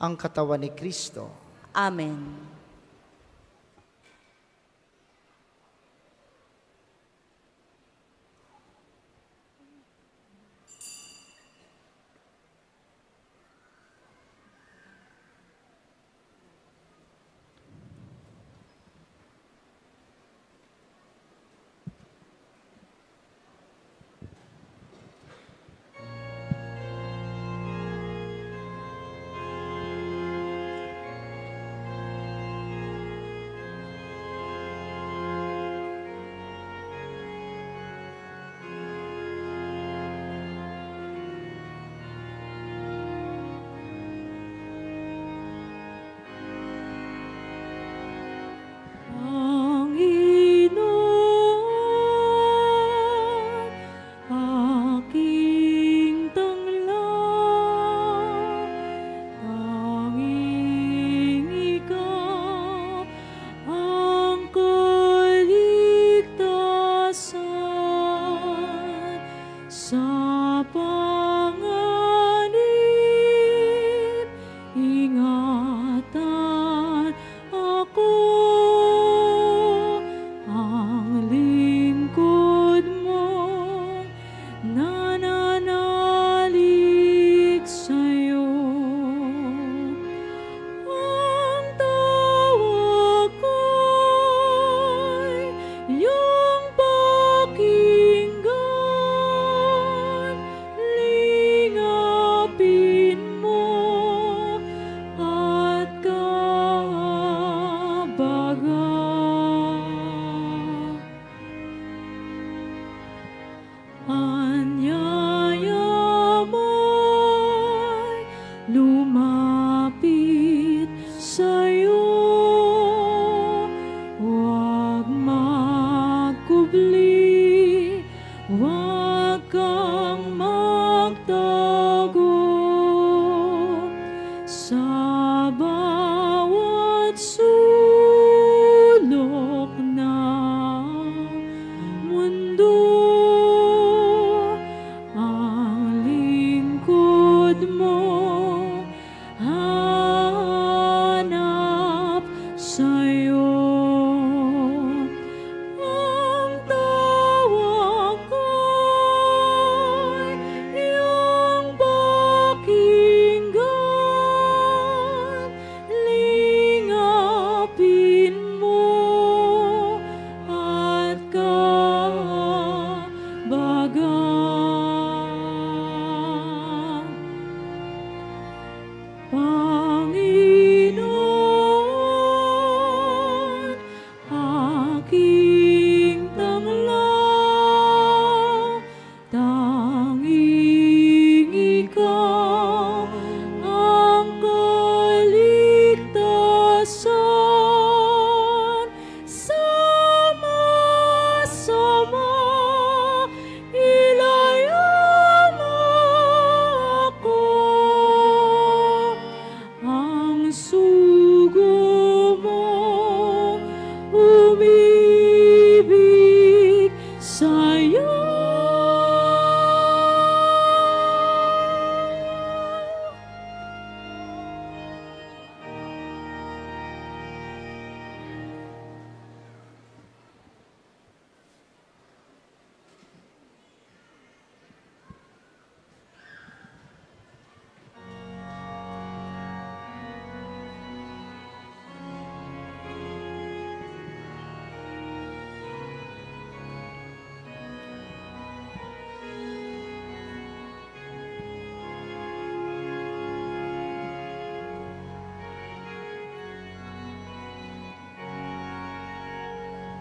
Ang katawan ni Kristo. Amen.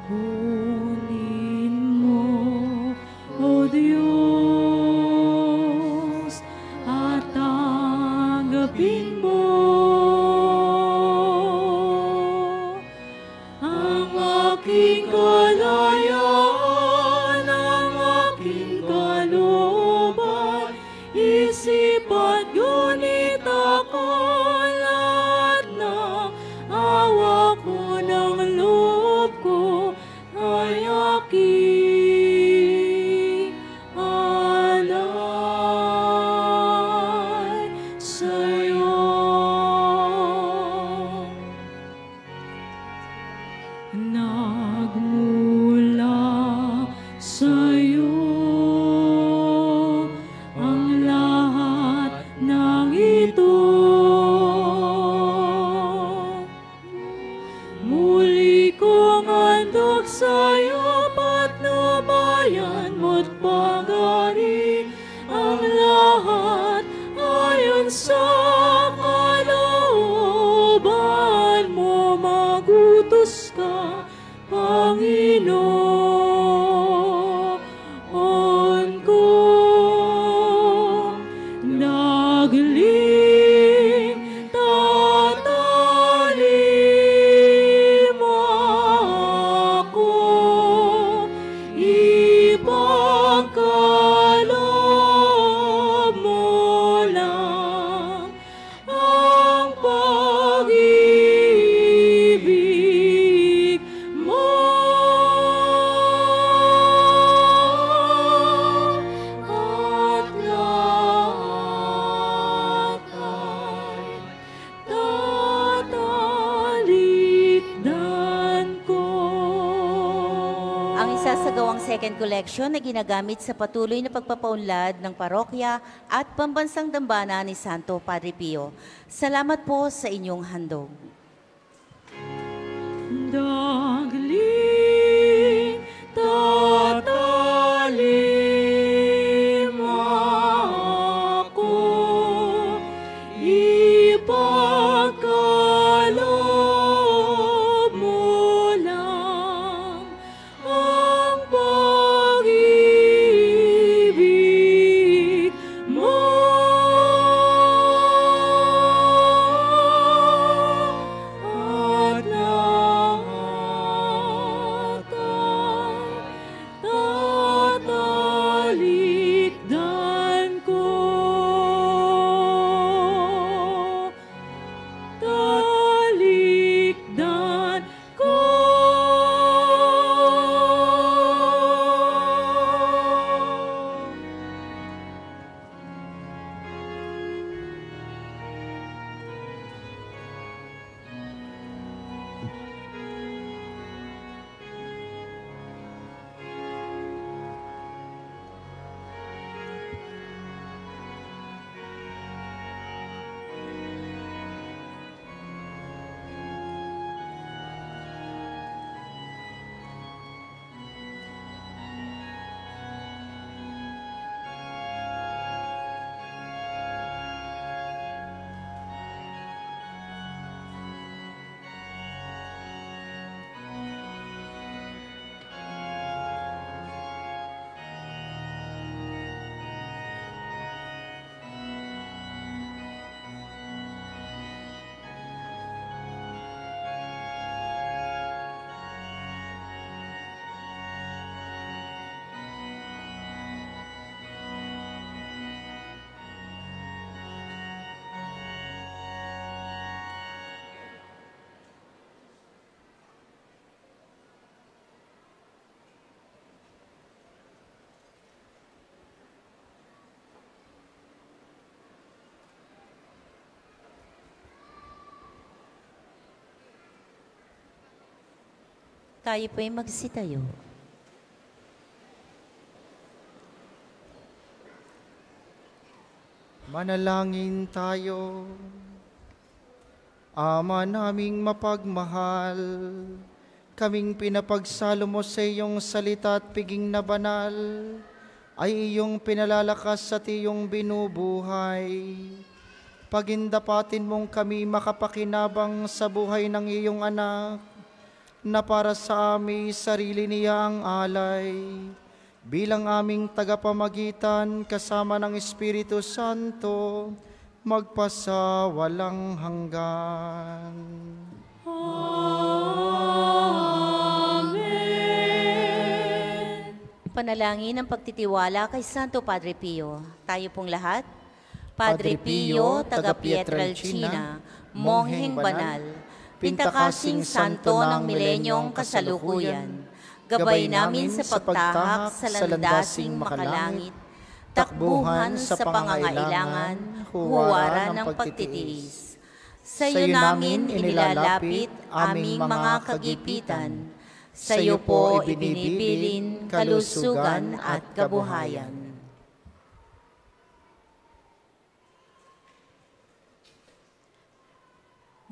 Kunin mo, O Diyos, at tanggapin mo ang aking kalayaan, ang aking kalooban, isip at gunit ako, lahat ng awa ko ng loob ko ay aking alay sa'yo. Nagmula sa'yo ang lahat ng ito. Muli kong handog sa'yo, patnubayan mo't pagari ang lahat ayon sa kalooban mo. Magutos ka, Panginoon ko. Nagling tatalim ako, ipagkaloob mo lang ang pag-ibig mo. At lahat ay tatalikdan ko. Ang isasagawang second collection na ginagamit sa patuloy na pagpapaunlad ng parokya at pambansang dambana ni Santo Padre Pio. Salamat po sa inyong handog. Dagling tatalim ako, ipagkaloob mo lang ang pag-ibig mo. At lahat ay tatalikdan ko. Talikdan ko. Tayo po'y magsitayo. Manalangin tayo. Ama naming mapagmahal, kaming pinapagsalo mo sa iyong salita at piging na banal, ay iyong pinalalakas at iyong binubuhay. Pagindapatin mong kami makapakinabang sa buhay ng iyong anak, na para sa aming sarili niya ang alay, bilang aming tagapamagitan kasama ng Espiritu Santo, magpasa walang hanggan. Amen. Panalangin ng pagtitiwala kay Santo Padre Pio. Tayo pong lahat. Padre Pio, taga Pietrelcina, mongheng banal, pintakasing santo ng milenyong kasalukuyan, gabay namin sa pagtahak sa landasing makalangit, takbuhan sa pangangailangan, huwaran ng pagtitiis. Sa iyo namin inilalapit aming mga kagipitan, sa iyo po ibinibilin kalusugan at kabuhayan.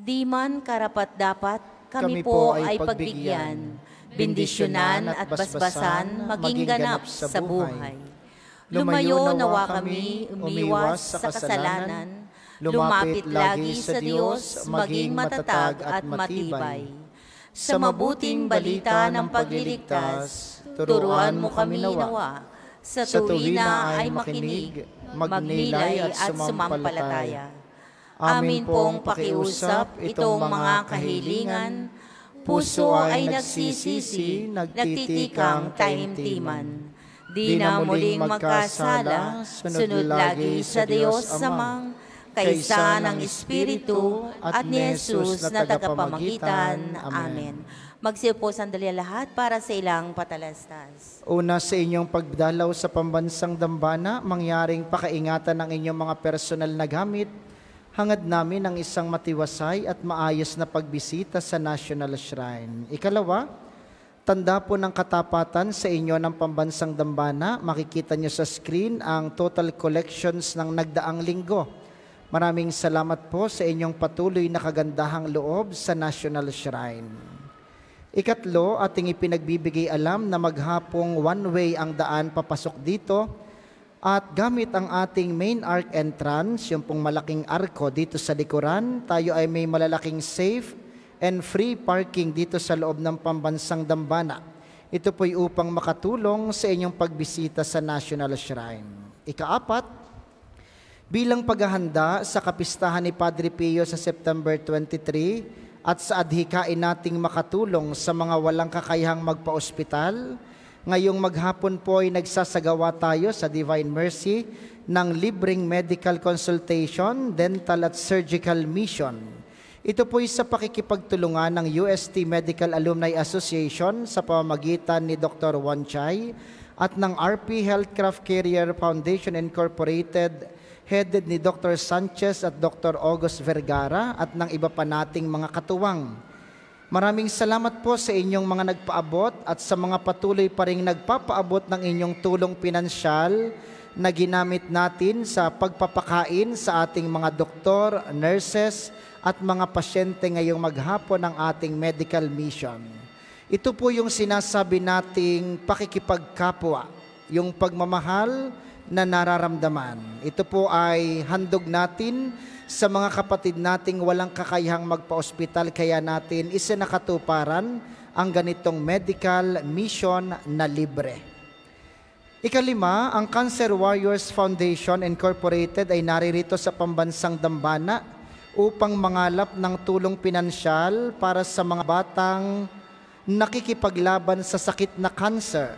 Di man karapat-dapat, kami po ay pagbigyan, bendisyonan at basbasan, maging ganap sa buhay. Lumayo nawa kami, umiwas sa kasalanan, lumapit lagi sa Diyos, maging matatag at matibay. Sa mabuting balita ng pagliligtas, turuan mo kami nawa, sa tuwina ay makinig, magnilay at sumampalataya. Amin pong pakiusap itong mga kahilingan, puso ay nagsisisi, nagtitikang taimtiman. Di na muling magkasala, sunod lagi sa Diyos Amang, kaysa ng Espiritu at ni Jesus na tagapamagitan. Amen. Magsiupo sandali lahat para sa ilang patalastas. Una sa inyong pagdalaw sa pambansang dambana, mangyaring pakaingatan ng inyong mga personal na gamit, hangad namin ang isang matiwasay at maayos na pagbisita sa National Shrine. Ikalawa, tanda po ng katapatan sa inyo ng pambansang dambana. Makikita nyo sa screen ang total collections ng nagdaang linggo. Maraming salamat po sa inyong patuloy na kagandahang loob sa National Shrine. Ikatlo, ating ipinagbibigay alam na maghapong one-way ang daan papasok dito. At gamit ang ating main arc entrance, yung pong malaking arko dito sa likuran, tayo ay may malalaking safe and free parking dito sa loob ng pambansang dambana. Ito po'y upang makatulong sa inyong pagbisita sa National Shrine. Ikaapat, bilang paghahanda sa kapistahan ni Padre Pio sa September 23 at sa adhikain nating makatulong sa mga walang kakayahang magpa-ospital, ngayong maghapon po ay nagsasagawa tayo sa Divine Mercy ng libreng medical consultation, dental at surgical mission. Ito po ay sa pakikipagtulungan ng UST Medical Alumni Association sa pamamagitan ni Dr. Juan Chay at ng RP Healthcraft Carrier Foundation Incorporated, headed ni Dr. Sanchez at Dr. August Vergara at ng iba pa nating mga katuwang. Maraming salamat po sa inyong mga nagpaabot at sa mga patuloy pa ring nagpapaabot ng inyong tulong pinansyal na ginamit natin sa pagpapakain sa ating mga doktor, nurses at mga pasyente ngayong maghapon ng ating medical mission. Ito po yung sinasabi nating pakikipagkapwa, yung pagmamahal na nararamdaman. Ito po ay handog natin sa mga kapatid nating walang kakayahang magpa-ospital, kaya natin isinakatuparan ang ganitong medical mission na libre. Ikalima, ang Cancer Warriors Foundation Incorporated ay naririto sa pambansang dambana upang mangalap ng tulong pinansyal para sa mga batang nakikipaglaban sa sakit na cancer.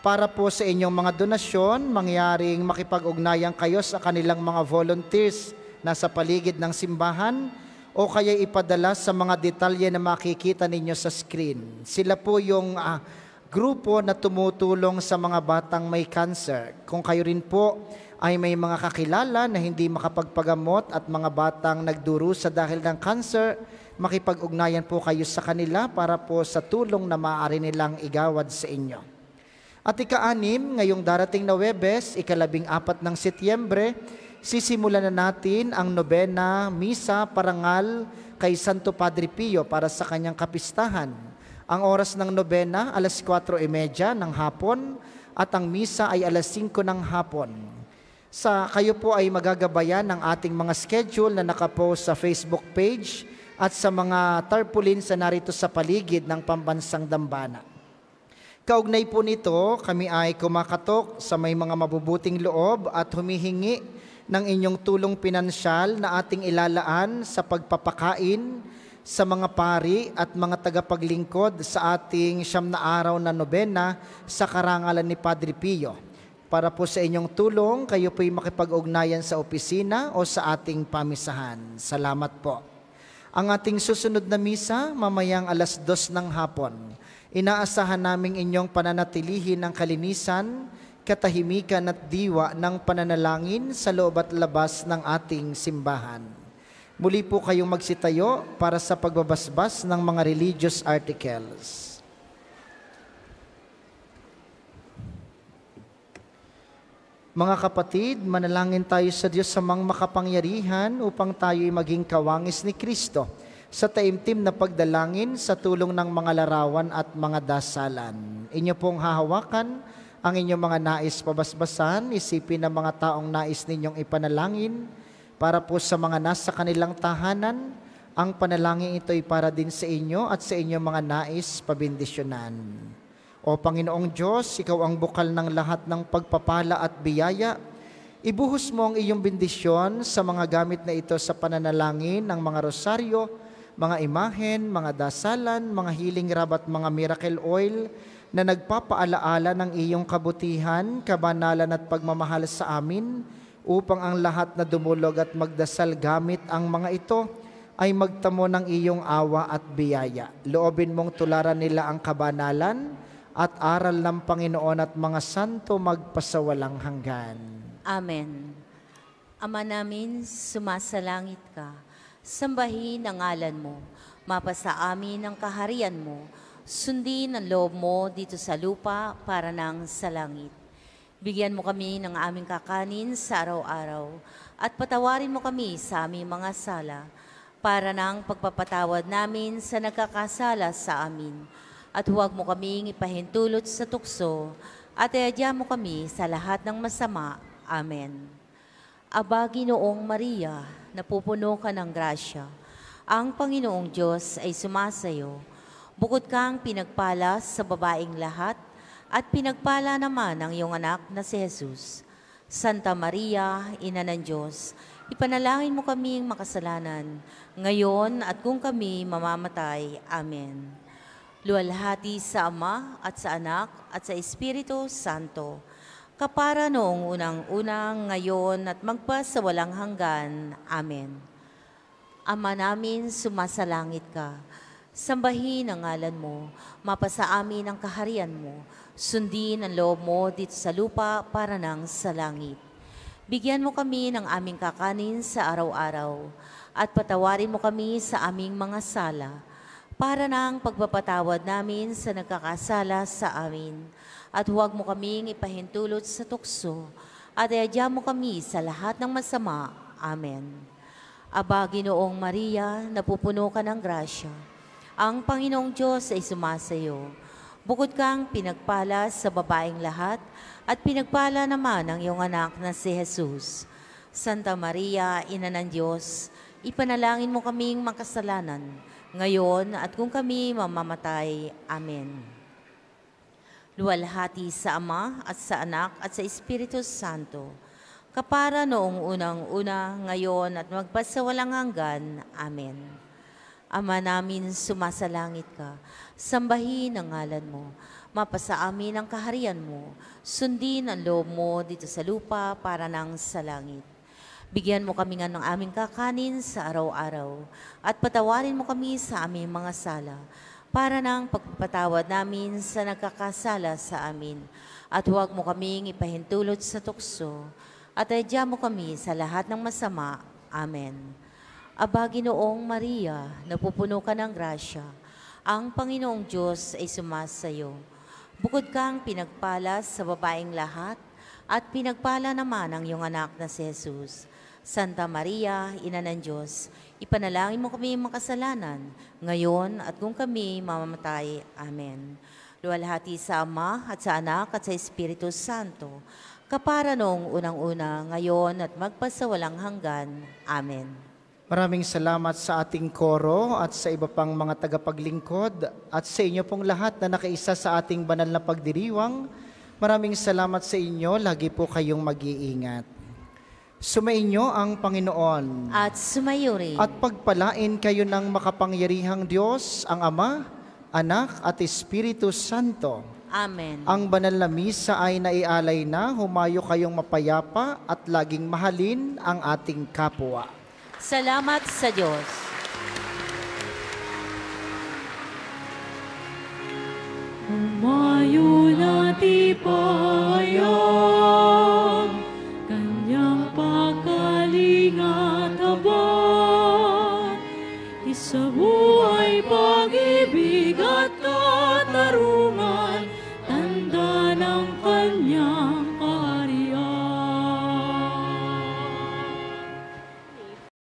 Para po sa inyong mga donasyon, mangyaring makipag-ugnayan kayo sa kanilang mga volunteers nasa paligid ng simbahan o kaya ipadala sa mga detalye na makikita ninyo sa screen. Sila po yung grupo na tumutulong sa mga batang may cancer. Kung kayo rin po ay may mga kakilala na hindi makapagpagamot at mga batang nagdurusa dahil ng cancer, makipag-ugnayan po kayo sa kanila para po sa tulong na maaari nilang igawad sa inyo. At ika-6, ngayong darating na Huwebes, ika-14 ng Setyembre, sisimulan na natin ang nobena misa parangal kay Santo Padre Pio para sa kanyang kapistahan. Ang oras ng nobena, alas 4:30 ng hapon at ang misa ay alas 5 ng hapon. Kayo po ay magagabayan ng ating mga schedule na nakapost sa Facebook page at sa mga tarpaulin sa narito sa paligid ng pambansang dambana. Kaugnay po nito, kami ay kumakatok sa may mga mabubuting loob at humihingi ng inyong tulong pinansyal na ating ilalaan sa pagpapakain sa mga pari at mga tagapaglingkod sa ating 9 na araw na nobena sa karangalan ni Padre Pio. Para po sa inyong tulong, kayo po'y makipag-ugnayan sa opisina o sa ating pamisahan. Salamat po. Ang ating susunod na misa, mamayang 2:00 ng hapon. Inaasahan naming inyong pananatilihin ang kalinisan, katahimikan at diwa ng pananalangin sa loob at labas ng ating simbahan. Muli po kayong magsitayo para sa pagbabasbas ng mga religious articles. Mga kapatid, manalangin tayo sa Diyos sa mga makapangyarihan upang tayo'y maging kawangis ni Kristo sa taimtim na pagdalangin sa tulong ng mga larawan at mga dasalan. Inyo pong hahawakan ang inyong mga nais pabasbasan, isipin ng mga taong nais ninyong ipanalangin para po sa mga nasa kanilang tahanan. Ang panalangin ito'y para din sa inyo at sa inyong mga nais pabindisyonan. O Panginoong Diyos, Ikaw ang bukal ng lahat ng pagpapala at biyaya. Ibuhos mo ang iyong bendisyon sa mga gamit na ito sa pananalangin ng mga rosaryo, mga imahen, mga dasalan, mga healing rub at mga miracle oil na nagpapaalaala ng iyong kabutihan, kabanalan at pagmamahal sa amin upang ang lahat na dumulog at magdasal gamit ang mga ito ay magtamo ng iyong awa at biyaya. Loobin mong tularan nila ang kabanalan at aral ng Panginoon at mga santo magpasawalang hanggan. Amen. Ama namin, sumasalangit ka. Sambahin ang ngalan mo. Mapasa amin ang kaharian mo. Sundin ang loob mo dito sa lupa para nang sa langit. Bigyan mo kami ng aming kakanin sa araw-araw at patawarin mo kami sa aming mga sala para nang pagpapatawad namin sa nagkakasala sa amin. At huwag mo kaming ipahintulot sa tukso, at iadya mo kami sa lahat ng masama. Amen. Aba, Ginoong Maria, napupuno ka ng grasya. Ang Panginoong Diyos ay sumasayo. Bukod kang pinagpala sa babaeng lahat, at pinagpala naman ang iyong anak na si Jesus. Santa Maria, Ina ng Diyos, ipanalangin mo kaming makasalanan, ngayon at kung kami mamamatay. Amen. Luwalhati sa Ama at sa Anak at sa Espiritu Santo, kapara noong unang-unang, ngayon at magpasawalang hanggan. Amen. Ama namin, sumasalangit ka. Sambahin ang ngalan mo, mapasa amin ang kaharian mo, sundin ang loob mo dito sa lupa para nang sa langit. Bigyan mo kami ng aming kakanin sa araw-araw, at patawarin mo kami sa aming mga sala, para nang pagpapatawad namin sa nagkakasala sa amin. At huwag mo kaming ipahintulot sa tukso, at iadya mo kami sa lahat ng masama. Amen. Aba, Ginoong Maria, napupuno ka ng grasya. Ang Panginoong Diyos ay sumasayo. Bukod kang pinagpala sa babaeng lahat, at pinagpala naman ang iyong anak na si Jesus. Santa Maria, Ina ng Diyos, ipanalangin mo kaming makasalanan, ngayon at kung kami mamamatay. Amen. Luwalhati sa Ama at sa Anak at sa Espiritu Santo, kapara noong unang-una, ngayon at magpasawalang hanggan. Amen. Ama namin, sumasalangit ka. Sambahin ang ngalan mo. Mapasa amin ang kaharian mo. Sundin ang loob mo dito sa lupa para nang sa langit. Bigyan mo kami nga ng aming kakanin sa araw-araw at patawarin mo kami sa aming mga sala para nang pagpapatawad namin sa nagkakasala sa amin. At huwag mo kaming ipahintulot sa tukso at iadya mo kami sa lahat ng masama. Amen. Aba, Ginoong Maria, napupuno ka ng grasya. Ang Panginoong Diyos ay sumasayo. Bukod kang pinagpala sa babaeng lahat, at pinagpala naman ang iyong anak na si Jesus. Santa Maria, Ina ng Diyos, ipanalangin mo kami makasalanan, ngayon at kung kami mamamatay. Amen. Luwalhati sa Ama at sa Anak at sa Espiritu Santo, kapara noong unang-una, ngayon at magpasawalang hanggan. Amen. Maraming salamat sa ating koro at sa iba pang mga tagapaglingkod at sa inyo pong lahat na nakaisa sa ating banal na pagdiriwang. Maraming salamat sa inyo. Lagi po kayong mag-iingat. Sumainyo ang Panginoon. At sumayo rin. At pagpalain kayo ng makapangyarihang Diyos, ang Ama, Anak at Espiritu Santo. Amen. Ang banal na misa ay naialay na, humayo kayong mapayapa at laging mahalin ang ating kapwa. Salamat sa Diyos. Humayo na tipayang kanyang pagkalingat habang isabuhay pag-ibig at katarungan, tanda ng kanyang